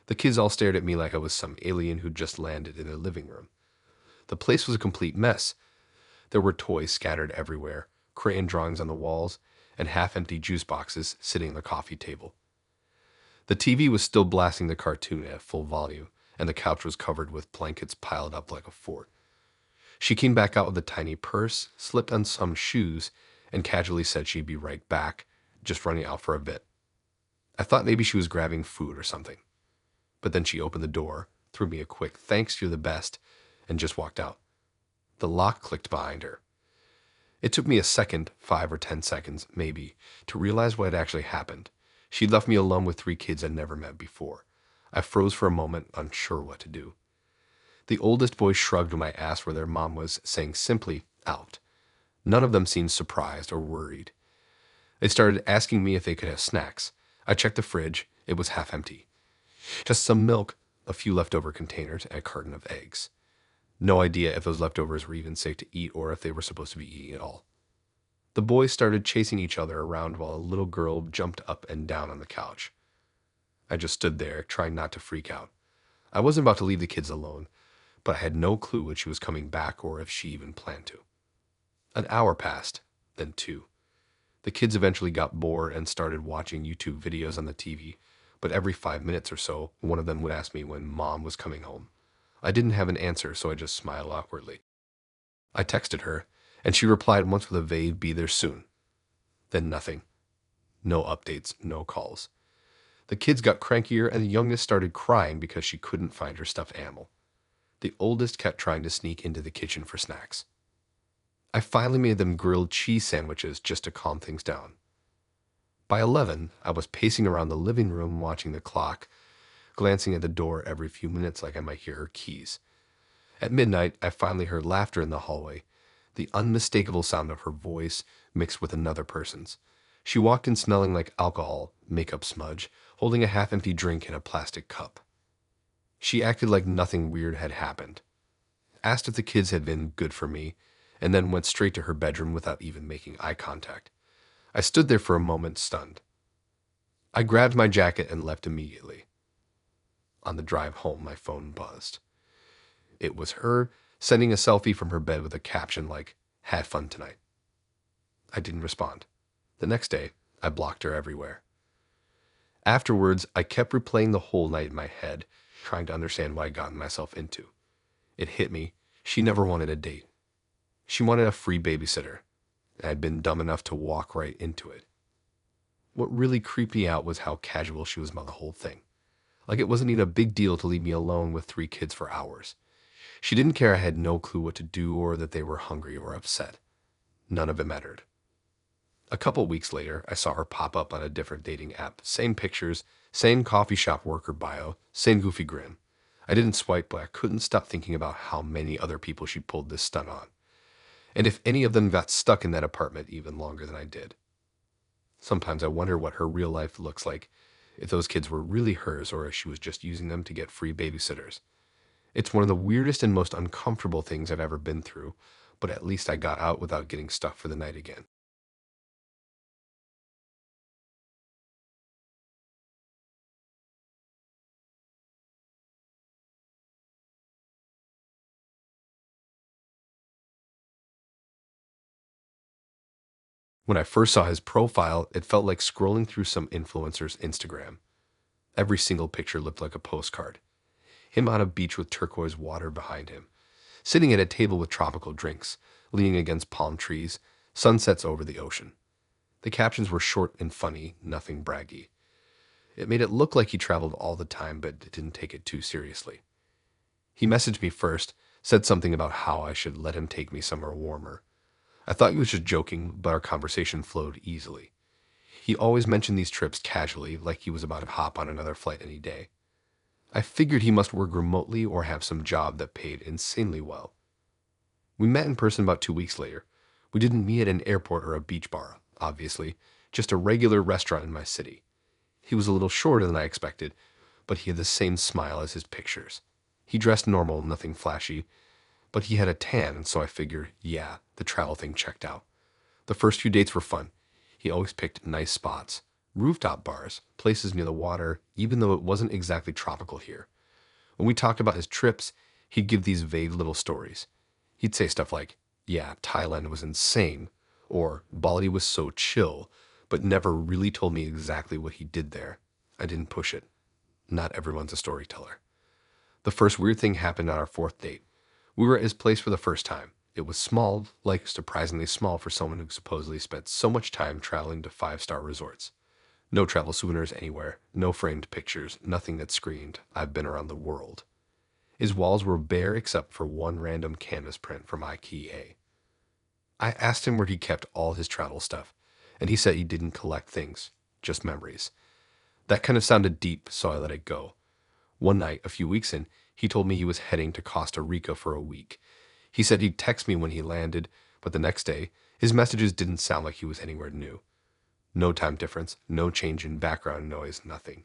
The kids all stared at me like I was some alien who'd just landed in their living room. The place was a complete mess. There were toys scattered everywhere, crayon drawings on the walls, and half-empty juice boxes sitting on the coffee table. The TV was still blasting the cartoon at full volume, and the couch was covered with blankets piled up like a fort. She came back out with a tiny purse, slipped on some shoes, and casually said she'd be right back, just running out for a bit. I thought maybe she was grabbing food or something. But then she opened the door, threw me a quick "thanks, you're the best," and just walked out. The lock clicked behind her. It took me a second, 5 or 10 seconds, maybe, to realize what had actually happened. She'd left me alone with 3 kids I'd never met before. I froze for a moment, unsure what to do. The oldest boy shrugged when I asked where their mom was, saying simply, "out." None of them seemed surprised or worried. They started asking me if they could have snacks. I checked the fridge. It was half empty. Just some milk, a few leftover containers, and a carton of eggs. No idea if those leftovers were even safe to eat or if they were supposed to be eaten at all. The boys started chasing each other around while a little girl jumped up and down on the couch. I just stood there, trying not to freak out. I wasn't about to leave the kids alone, but I had no clue if she was coming back or if she even planned to. An hour passed, then 2. The kids eventually got bored and started watching YouTube videos on the TV, but every 5 minutes or so, one of them would ask me when Mom was coming home. I didn't have an answer, so I just smiled awkwardly. I texted her, and she replied once with a vague "be there soon." Then nothing. No updates, no calls. The kids got crankier, and the youngest started crying because she couldn't find her stuffed animal. The oldest kept trying to sneak into the kitchen for snacks. I finally made them grilled cheese sandwiches just to calm things down. By 11, I was pacing around the living room watching the clock, glancing at the door every few minutes like I might hear her keys. At midnight, I finally heard laughter in the hallway, the unmistakable sound of her voice mixed with another person's. She walked in smelling like alcohol, makeup smudge, holding a half-empty drink in a plastic cup. She acted like nothing weird had happened, asked if the kids had been good for me, and then went straight to her bedroom without even making eye contact. I stood there for a moment, stunned. I grabbed my jacket and left immediately. On the drive home, my phone buzzed. It was her sending a selfie from her bed with a caption like, "Had fun tonight." I didn't respond. The next day, I blocked her everywhere. Afterwards, I kept replaying the whole night in my head, trying to understand what I'd gotten myself into. It hit me. She never wanted a date. She wanted a free babysitter, and I'd been dumb enough to walk right into it. What really creeped me out was how casual she was about the whole thing. Like it wasn't even a big deal to leave me alone with 3 kids for hours. She didn't care I had no clue what to do or that they were hungry or upset. None of it mattered. A couple weeks later, I saw her pop up on a different dating app. Same pictures, same coffee shop worker bio, same goofy grin. I didn't swipe, but I couldn't stop thinking about how many other people she pulled this stunt on, and if any of them got stuck in that apartment even longer than I did. Sometimes I wonder what her real life looks like, if those kids were really hers or if she was just using them to get free babysitters. It's one of the weirdest and most uncomfortable things I've ever been through, but at least I got out without getting stuck for the night again. When I first saw his profile, it felt like scrolling through some influencer's Instagram. Every single picture looked like a postcard. Him on a beach with turquoise water behind him, sitting at a table with tropical drinks, leaning against palm trees, sunsets over the ocean. The captions were short and funny, nothing braggy. It made it look like he traveled all the time, but didn't take it too seriously. He messaged me first, said something about how I should let him take me somewhere warmer. I thought he was just joking, but our conversation flowed easily. He always mentioned these trips casually, like he was about to hop on another flight any day. I figured he must work remotely or have some job that paid insanely well. We met in person about 2 weeks later. We didn't meet at an airport or a beach bar, obviously, just a regular restaurant in my city. He was a little shorter than I expected, but he had the same smile as his pictures. He dressed normal, nothing flashy, but he had a tan, and so I figured, yeah, the travel thing checked out. The first few dates were fun. He always picked nice spots, rooftop bars, places near the water, even though it wasn't exactly tropical here. When we talked about his trips, he'd give these vague little stories. He'd say stuff like, yeah, Thailand was insane, or Bali was so chill, but never really told me exactly what he did there. I didn't push it. Not everyone's a storyteller. The first weird thing happened on our fourth date. We were at his place for the first time. It was small, like surprisingly small for someone who supposedly spent so much time traveling to five-star resorts. No travel souvenirs anywhere, no framed pictures, nothing that screamed, I've been around the world. His walls were bare except for one random canvas print from IKEA. I asked him where he kept all his travel stuff, and he said he didn't collect things, just memories. That kind of sounded deep, so I let it go. One night, a few weeks in, he told me he was heading to Costa Rica for a week. He said he'd text me when he landed, but the next day, his messages didn't sound like he was anywhere new. No time difference, no change in background noise, nothing.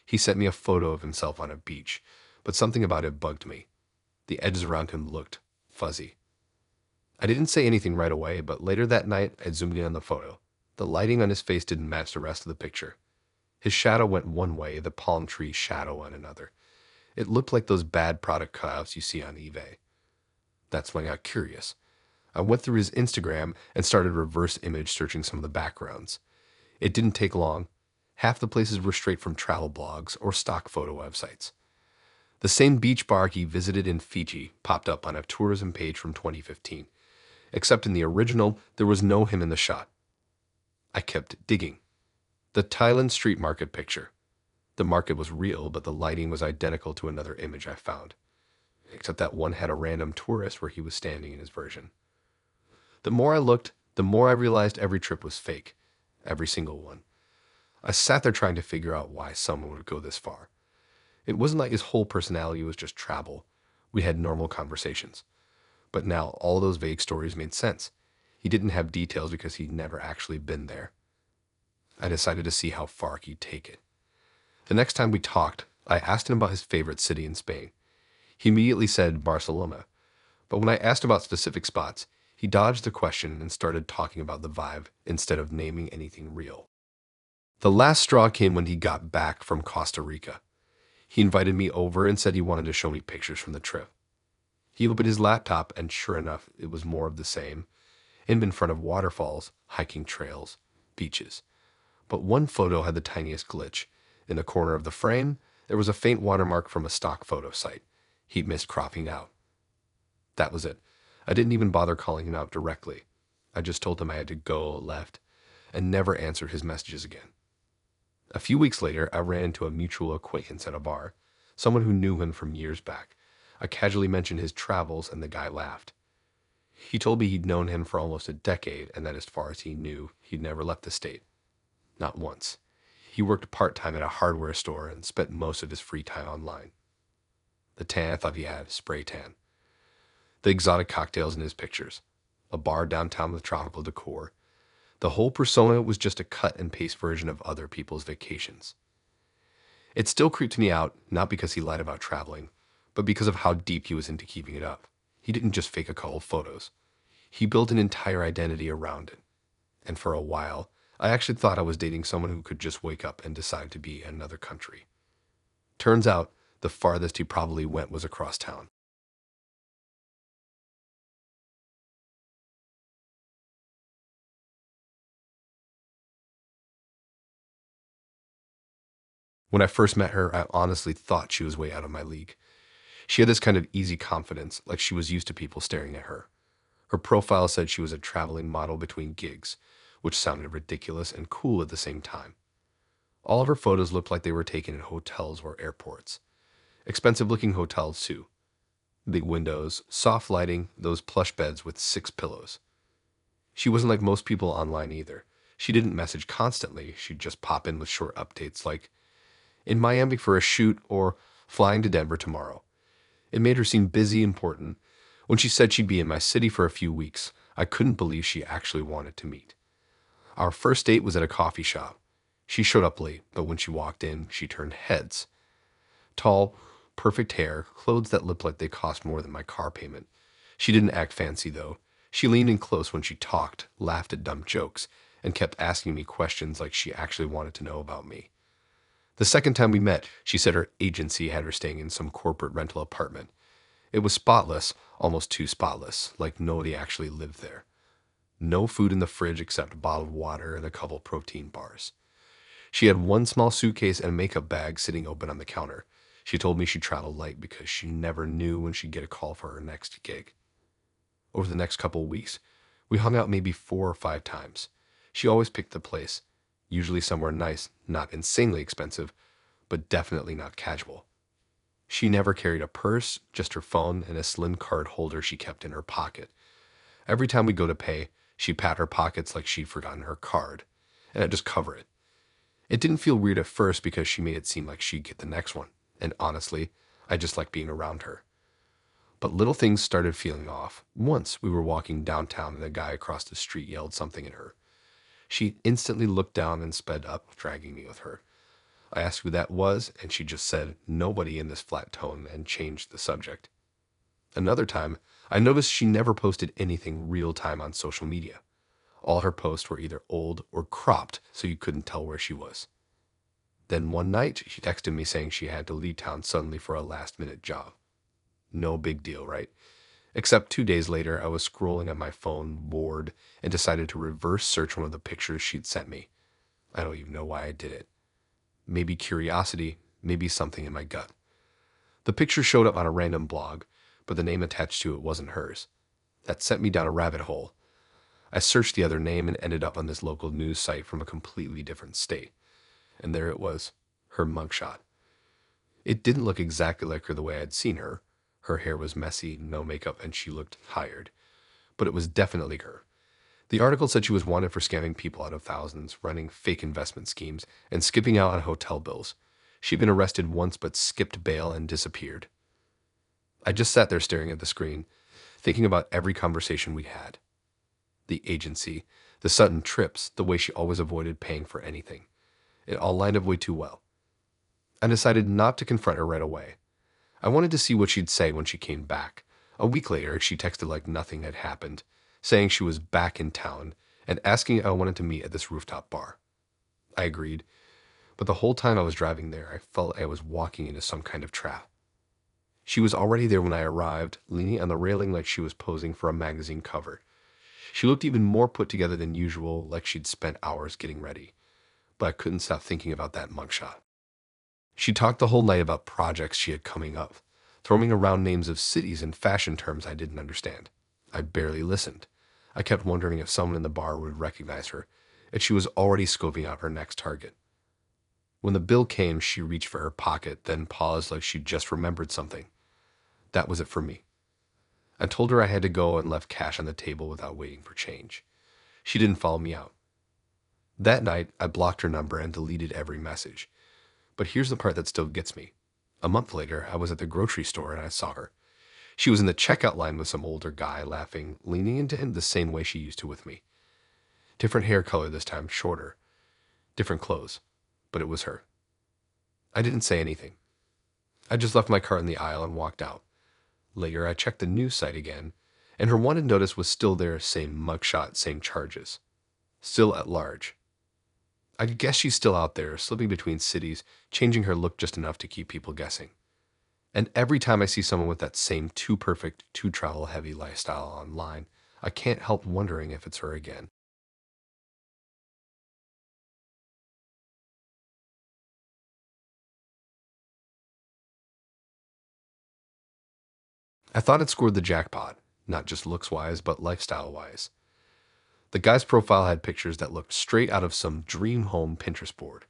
He sent me a photo of himself on a beach, but something about it bugged me. The edges around him looked fuzzy. I didn't say anything right away, but later that night, I zoomed in on the photo. The lighting on his face didn't match the rest of the picture. His shadow went one way, the palm tree shadow on another. It looked like those bad product cutouts you see on eBay. That's when I got curious. I went through his Instagram and started reverse image searching some of the backgrounds. It didn't take long. Half the places were straight from travel blogs or stock photo websites. The same beach bar he visited in Fiji popped up on a tourism page from 2015. Except in the original, there was no him in the shot. I kept digging. The Thailand street market picture. The market was real, but the lighting was identical to another image I found. Except that one had a random tourist where he was standing in his version. The more I looked, the more I realized every trip was fake. Every single one. I sat there trying to figure out why someone would go this far. It wasn't like his whole personality was just travel. We had normal conversations. But now all those vague stories made sense. He didn't have details because he'd never actually been there. I decided to see how far he'd take it. The next time we talked, I asked him about his favorite city in Spain. He immediately said Barcelona. But when I asked about specific spots, he dodged the question and started talking about the vibe instead of naming anything real. The last straw came when he got back from Costa Rica. He invited me over and said he wanted to show me pictures from the trip. He opened his laptop, and sure enough, it was more of the same. Him in front of waterfalls, hiking trails, beaches. But one photo had the tiniest glitch. In the corner of the frame, there was a faint watermark from a stock photo site. He'd missed cropping out. That was it. I didn't even bother calling him out directly. I just told him I had to go, left, and never answered his messages again. A few weeks later, I ran into a mutual acquaintance at a bar, someone who knew him from years back. I casually mentioned his travels, and the guy laughed. He told me he'd known him for almost a decade and that as far as he knew, he'd never left the state. Not once. He worked part-time at a hardware store and spent most of his free time online. The tan I thought he had, spray tan. The exotic cocktails in his pictures. A bar downtown with tropical decor. The whole persona was just a cut and paste version of other people's vacations. It still creeped me out, not because he lied about traveling, but because of how deep he was into keeping it up. He didn't just fake a couple photos. He built an entire identity around it. And for a while, I actually thought I was dating someone who could just wake up and decide to be in another country. Turns out, the farthest he probably went was across town. When I first met her, I honestly thought she was way out of my league. She had this kind of easy confidence, like she was used to people staring at her. Her profile said she was a traveling model between gigs, which sounded ridiculous and cool at the same time. All of her photos looked like they were taken in hotels or airports. Expensive looking hotels, too. Big windows, soft lighting, those plush beds with 6 pillows. She wasn't like most people online either. She didn't message constantly, she'd just pop in with short updates like, in Miami for a shoot or flying to Denver tomorrow. It made her seem busy, important. When she said she'd be in my city for a few weeks, I couldn't believe she actually wanted to meet. Our first date was at a coffee shop. She showed up late, but when she walked in, she turned heads. Tall, perfect hair, clothes that looked like they cost more than my car payment. She didn't act fancy, though. She leaned in close when she talked, laughed at dumb jokes, and kept asking me questions like she actually wanted to know about me. The second time we met, she said her agency had her staying in some corporate rental apartment. It was spotless, almost too spotless, like nobody actually lived there. No food in the fridge except bottled water and a couple protein bars. She had one small suitcase and makeup bag sitting open on the counter. She told me she traveled light because she never knew when she'd get a call for her next gig. Over the next couple of weeks, we hung out maybe 4 or 5 times. She always picked the place, usually somewhere nice, not insanely expensive, but definitely not casual. She never carried a purse, just her phone and a slim card holder she kept in her pocket. Every time we'd go to pay, she'd pat her pockets like she'd forgotten her card, and I'd just cover it. It didn't feel weird at first because she made it seem like she'd get the next one, and honestly, I just liked being around her. But little things started feeling off. Once we were walking downtown and a guy across the street yelled something at her. She instantly looked down and sped up, dragging me with her. I asked who that was, and she just said, nobody, in this flat tone, and changed the subject. Another time, I noticed she never posted anything real time on social media. All her posts were either old or cropped, so you couldn't tell where she was. Then one night, she texted me saying she had to leave town suddenly for a last-minute job. No big deal, right? Except 2 days later, I was scrolling on my phone, bored, and decided to reverse search one of the pictures she'd sent me. I don't even know why I did it. Maybe curiosity, maybe something in my gut. The picture showed up on a random blog, but the name attached to it wasn't hers. That sent me down a rabbit hole. I searched the other name and ended up on this local news site from a completely different state. And there it was, her mugshot. It didn't look exactly like her the way I'd seen her. Her hair was messy, no makeup, and she looked tired. But it was definitely her. The article said she was wanted for scamming people out of thousands, running fake investment schemes, and skipping out on hotel bills. She'd been arrested once but skipped bail and disappeared. I just sat there staring at the screen, thinking about every conversation we had. The agency, the sudden trips, the way she always avoided paying for anything. It all lined up way too well. I decided not to confront her right away. I wanted to see what she'd say when she came back. A week later, she texted like nothing had happened, saying she was back in town and asking if I wanted to meet at this rooftop bar. I agreed, but the whole time I was driving there, I felt I was walking into some kind of trap. She was already there when I arrived, leaning on the railing like she was posing for a magazine cover. She looked even more put together than usual, like she'd spent hours getting ready. But I couldn't stop thinking about that mugshot. She talked the whole night about projects she had coming up, throwing around names of cities and fashion terms I didn't understand. I barely listened. I kept wondering if someone in the bar would recognize her, and she was already scoping out her next target. When the bill came, she reached for her pocket, then paused like she'd just remembered something. That was it for me. I told her I had to go and left cash on the table without waiting for change. She didn't follow me out. That night, I blocked her number and deleted every message. But here's the part that still gets me. A month later, I was at the grocery store and I saw her. She was in the checkout line with some older guy, laughing, leaning into him the same way she used to with me. Different hair color this time, shorter. Different clothes. But it was her. I didn't say anything. I just left my cart in the aisle and walked out. Later, I checked the news site again, and her wanted notice was still there, same mugshot, same charges. Still at large. I guess she's still out there, slipping between cities, changing her look just enough to keep people guessing. And every time I see someone with that same too perfect, too travel heavy lifestyle online, I can't help wondering if it's her again. I thought it scored the jackpot, not just looks wise, but lifestyle wise. The guy's profile had pictures that looked straight out of some dream home Pinterest board.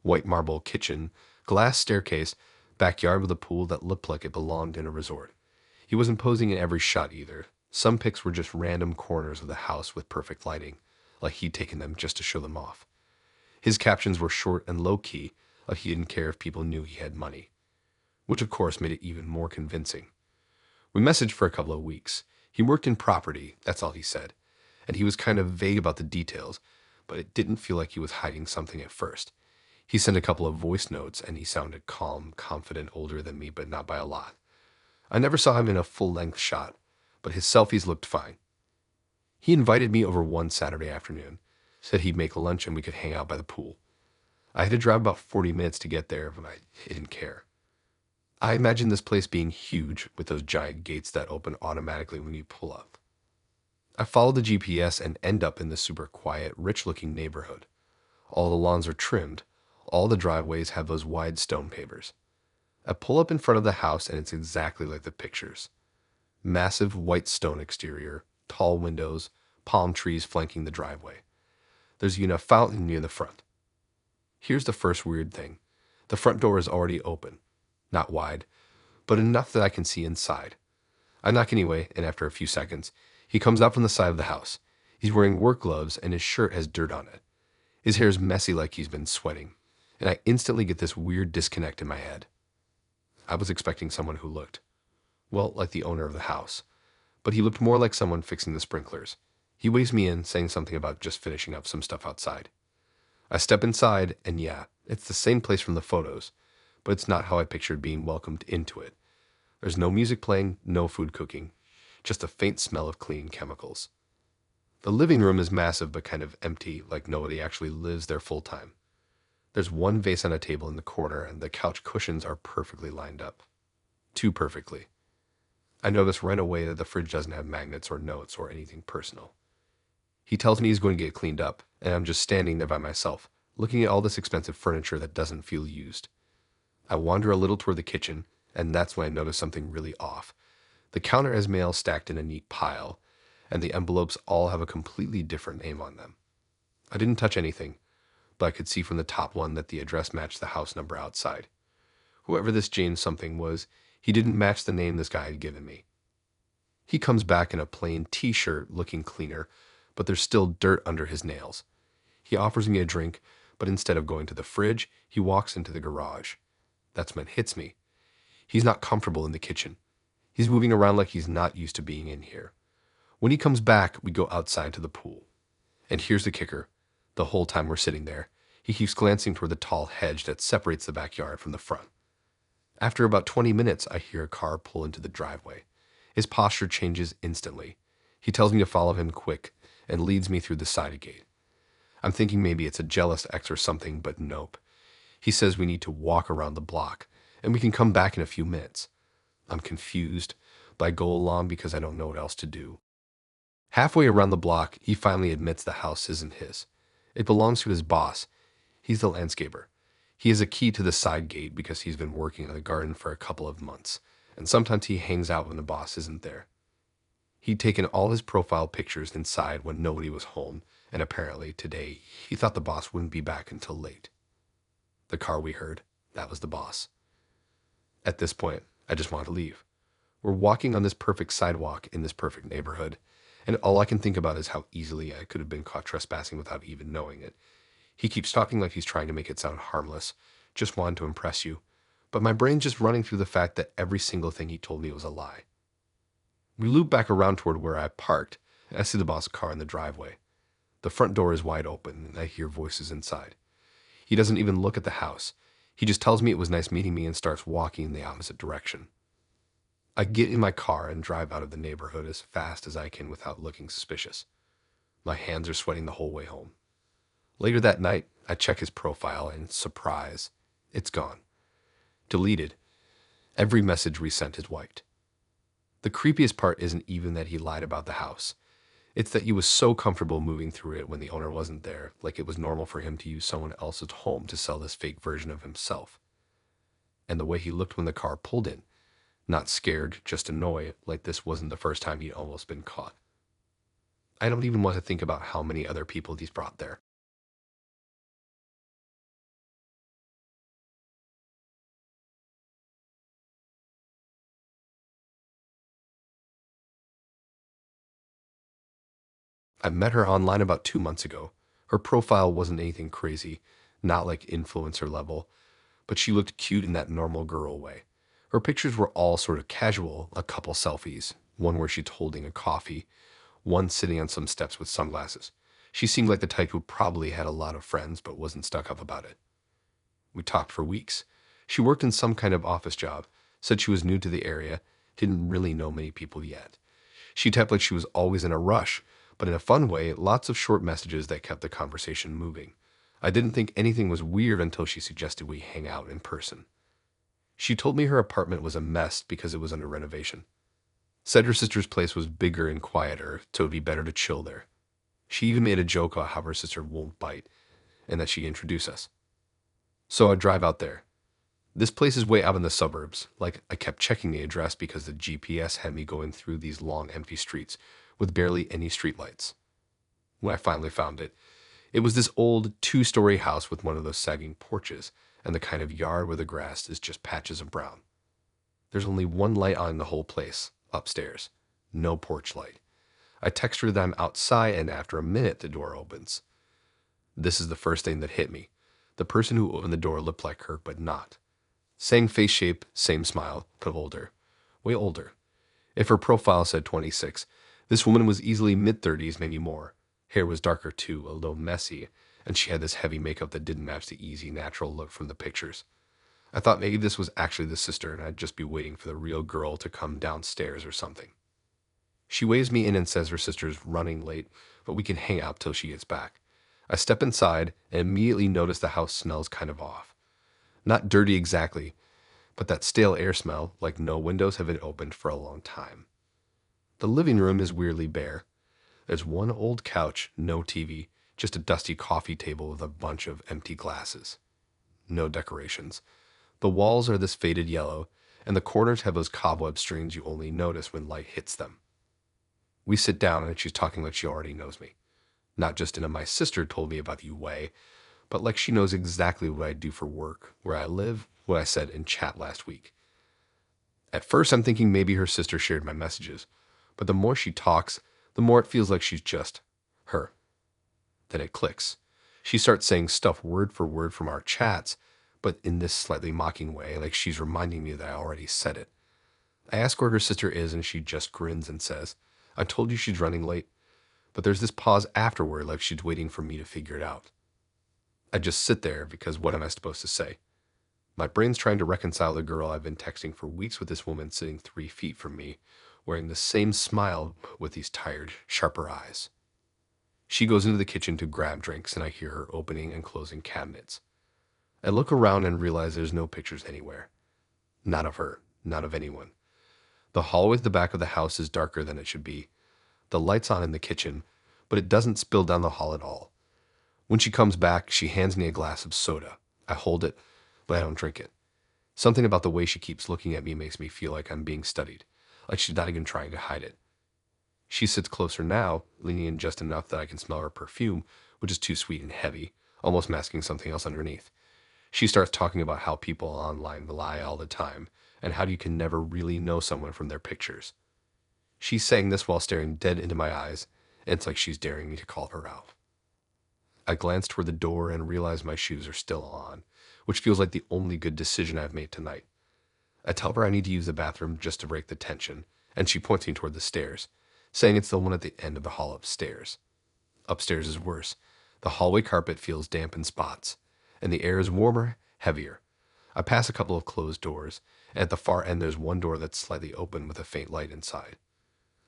White marble kitchen, glass staircase, backyard with a pool that looked like it belonged in a resort. He wasn't posing in every shot either. Some pics were just random corners of the house with perfect lighting, like he'd taken them just to show them off. His captions were short and low-key, like he didn't care if people knew he had money, which of course made it even more convincing. We messaged for a couple of weeks. He worked in property, that's all he said, and he was kind of vague about the details, but it didn't feel like he was hiding something at first. He sent a couple of voice notes, and he sounded calm, confident, older than me, but not by a lot. I never saw him in a full-length shot, but his selfies looked fine. He invited me over one Saturday afternoon, said he'd make lunch and we could hang out by the pool. I had to drive about 40 minutes to get there, but I didn't care. I imagined this place being huge with those giant gates that open automatically when you pull up. I followed the GPS and end up in this super quiet, rich-looking neighborhood. All the lawns are trimmed. All the driveways have those wide stone pavers. I pull up in front of the house and it's exactly like the pictures. Massive white stone exterior, tall windows, palm trees flanking the driveway. There's even a fountain near the front. Here's the first weird thing. The front door is already open. Not wide, but enough that I can see inside. I knock anyway, and after a few seconds, he comes out from the side of the house. He's wearing work gloves and his shirt has dirt on it. His hair's messy like he's been sweating, and I instantly get this weird disconnect in my head. I was expecting someone who looked, well, like the owner of the house, but he looked more like someone fixing the sprinklers. He waves me in, saying something about just finishing up some stuff outside. I step inside, and yeah, it's the same place from the photos, but it's not how I pictured being welcomed into it. There's no music playing, no food cooking, just a faint smell of clean chemicals. The living room is massive but kind of empty, like nobody actually lives there full time. There's one vase on a table in the corner, and the couch cushions are perfectly lined up. Too perfectly. I notice right away that the fridge doesn't have magnets or notes or anything personal. He tells me he's going to get cleaned up, and I'm just standing there by myself, looking at all this expensive furniture that doesn't feel used. I wander a little toward the kitchen, and that's when I notice something really off. The counter has mail stacked in a neat pile, and the envelopes all have a completely different name on them. I didn't touch anything, but I could see from the top one that the address matched the house number outside. Whoever this James something was, he didn't match the name this guy had given me. He comes back in a plain t-shirt looking cleaner, but there's still dirt under his nails. He offers me a drink, but instead of going to the fridge, he walks into the garage. That's when it hits me. He's not comfortable in the kitchen. He's moving around like he's not used to being in here. When he comes back, we go outside to the pool. And here's the kicker. The whole time we're sitting there, he keeps glancing toward the tall hedge that separates the backyard from the front. After about 20 minutes, I hear a car pull into the driveway. His posture changes instantly. He tells me to follow him quick and leads me through the side gate. I'm thinking maybe it's a jealous ex or something, but nope. He says we need to walk around the block, and we can come back in a few minutes. I'm confused, but I go along because I don't know what else to do. Halfway around the block, he finally admits the house isn't his. It belongs to his boss. He's the landscaper. He has a key to the side gate because he's been working in the garden for a couple of months, and sometimes he hangs out when the boss isn't there. He'd taken all his profile pictures inside when nobody was home, and apparently today he thought the boss wouldn't be back until late. The car we heard, that was the boss. At this point, I just wanted to leave. We're walking on this perfect sidewalk in this perfect neighborhood, and all I can think about is how easily I could have been caught trespassing without even knowing it. He keeps talking like he's trying to make it sound harmless, just wanting to impress you. But my brain's just running through the fact that every single thing he told me was a lie. We loop back around toward where I parked, and I see the boss's car in the driveway. The front door is wide open, and I hear voices inside. He doesn't even look at the house. He just tells me it was nice meeting me and starts walking in the opposite direction. I get in my car and drive out of the neighborhood as fast as I can without looking suspicious. My hands are sweating the whole way home. Later that night, I check his profile and, surprise, it's gone. Deleted. Every message we sent is wiped. The creepiest part isn't even that he lied about the house. It's that he was so comfortable moving through it when the owner wasn't there, like it was normal for him to use someone else's home to sell this fake version of himself. And the way he looked when the car pulled in, not scared, just annoyed, like this wasn't the first time he'd almost been caught. I don't even want to think about how many other people he's brought there. I met her online about 2 months ago. Her profile wasn't anything crazy, not like influencer level, but she looked cute in that normal girl way. Her pictures were all sort of casual, a couple selfies, one where she's holding a coffee, one sitting on some steps with sunglasses. She seemed like the type who probably had a lot of friends but wasn't stuck up about it. We talked for weeks. She worked in some kind of office job, said she was new to the area, didn't really know many people yet. She typed like she was always in a rush, but in a fun way, lots of short messages that kept the conversation moving. I didn't think anything was weird until she suggested we hang out in person. She told me her apartment was a mess because it was under renovation. Said her sister's place was bigger and quieter, so it'd be better to chill there. She even made a joke about how her sister won't bite, and that she'd introduce us. So I drive out there. This place is way out in the suburbs. Like, I kept checking the address because the GPS had me going through these long, empty streets with barely any streetlights. When I finally found it, it was this old two-story house with one of those sagging porches and the kind of yard where the grass is just patches of brown. There's only one light on in the whole place, upstairs. No porch light. I text her that I'm outside, and after a minute, the door opens. This is the first thing that hit me. The person who opened the door looked like her, but not. Same face shape, same smile, but older. Way older. If her profile said 26, this woman was easily mid-30s, maybe more. Hair was darker too, a little messy, and she had this heavy makeup that didn't match the easy, natural look from the pictures. I thought maybe this was actually the sister and I'd just be waiting for the real girl to come downstairs or something. She waves me in and says her sister's running late, but we can hang out till she gets back. I step inside and immediately notice the house smells kind of off. Not dirty exactly, but that stale air smell, like no windows have been opened for a long time. The living room is weirdly bare. There's one old couch, no TV, just a dusty coffee table with a bunch of empty glasses. No decorations. The walls are this faded yellow, and the corners have those cobweb strings you only notice when light hits them. We sit down and she's talking like she already knows me. Not just in a "my sister told me about you" way, but like she knows exactly what I do for work, where I live, what I said in chat last week. At first I'm thinking maybe her sister shared my messages, but the more she talks, the more it feels like she's just her. Then it clicks. She starts saying stuff word for word from our chats, but in this slightly mocking way, like she's reminding me that I already said it. I ask where her sister is, and she just grins and says, "I told you she's running late." But there's this pause afterward, like she's waiting for me to figure it out. I just sit there because what am I supposed to say? My brain's trying to reconcile the girl I've been texting for weeks with this woman sitting 3 feet from me, wearing the same smile with these tired, sharper eyes. She goes into the kitchen to grab drinks, and I hear her opening and closing cabinets. I look around and realize there's no pictures anywhere. Not of her, not of anyone. The hallway at the back of the house is darker than it should be. The light's on in the kitchen, but it doesn't spill down the hall at all. When she comes back, she hands me a glass of soda. I hold it, but I don't drink it. Something about the way she keeps looking at me makes me feel like I'm being studied, like she's not even trying to hide it. She sits closer now, leaning in just enough that I can smell her perfume, which is too sweet and heavy, almost masking something else underneath. She starts talking about how people online lie all the time, and how you can never really know someone from their pictures. She's saying this while staring dead into my eyes, and it's like she's daring me to call her out. I glance toward the door and realize my shoes are still on, which feels like the only good decision I've made tonight. I tell her I need to use the bathroom just to break the tension, and she points me toward the stairs, saying it's the one at the end of the hall upstairs. Upstairs is worse. The hallway carpet feels damp in spots, and the air is warmer, heavier. I pass a couple of closed doors, and at the far end there's one door that's slightly open with a faint light inside.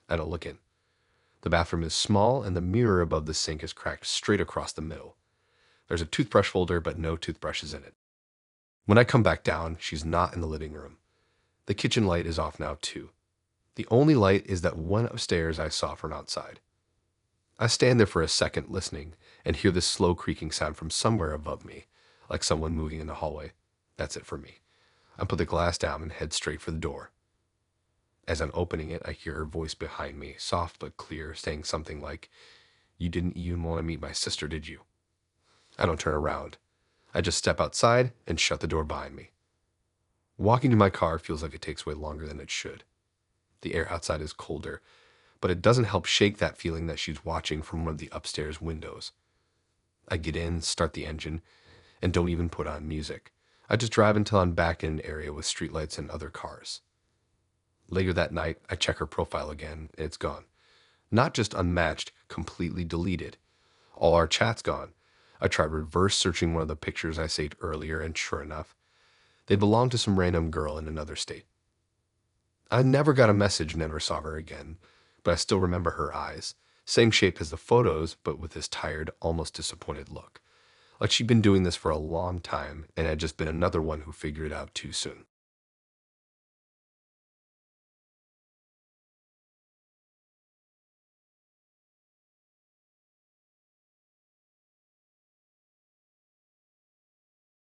I don't look in. The bathroom is small, and the mirror above the sink is cracked straight across the middle. There's a toothbrush holder, but no toothbrushes in it. When I come back down, she's not in the living room. The kitchen light is off now, too. The only light is that one upstairs I saw from outside. I stand there for a second listening and hear this slow creaking sound from somewhere above me, like someone moving in the hallway. That's it for me. I put the glass down and head straight for the door. As I'm opening it, I hear her voice behind me, soft but clear, saying something like, "You didn't even want to meet my sister, did you?" I don't turn around. I just step outside and shut the door behind me. Walking to my car feels like it takes way longer than it should. The air outside is colder, but it doesn't help shake that feeling that she's watching from one of the upstairs windows. I get in, start the engine, and don't even put on music. I just drive until I'm back in an area with streetlights and other cars. Later that night, I check her profile again, and it's gone. Not just unmatched, completely deleted. All our chat's gone. I tried reverse searching one of the pictures I saved earlier, and sure enough, they belonged to some random girl in another state. I never got a message, never saw her again, but I still remember her eyes. Same shape as the photos, but with this tired, almost disappointed look. Like she'd been doing this for a long time and had just been another one who figured it out too soon.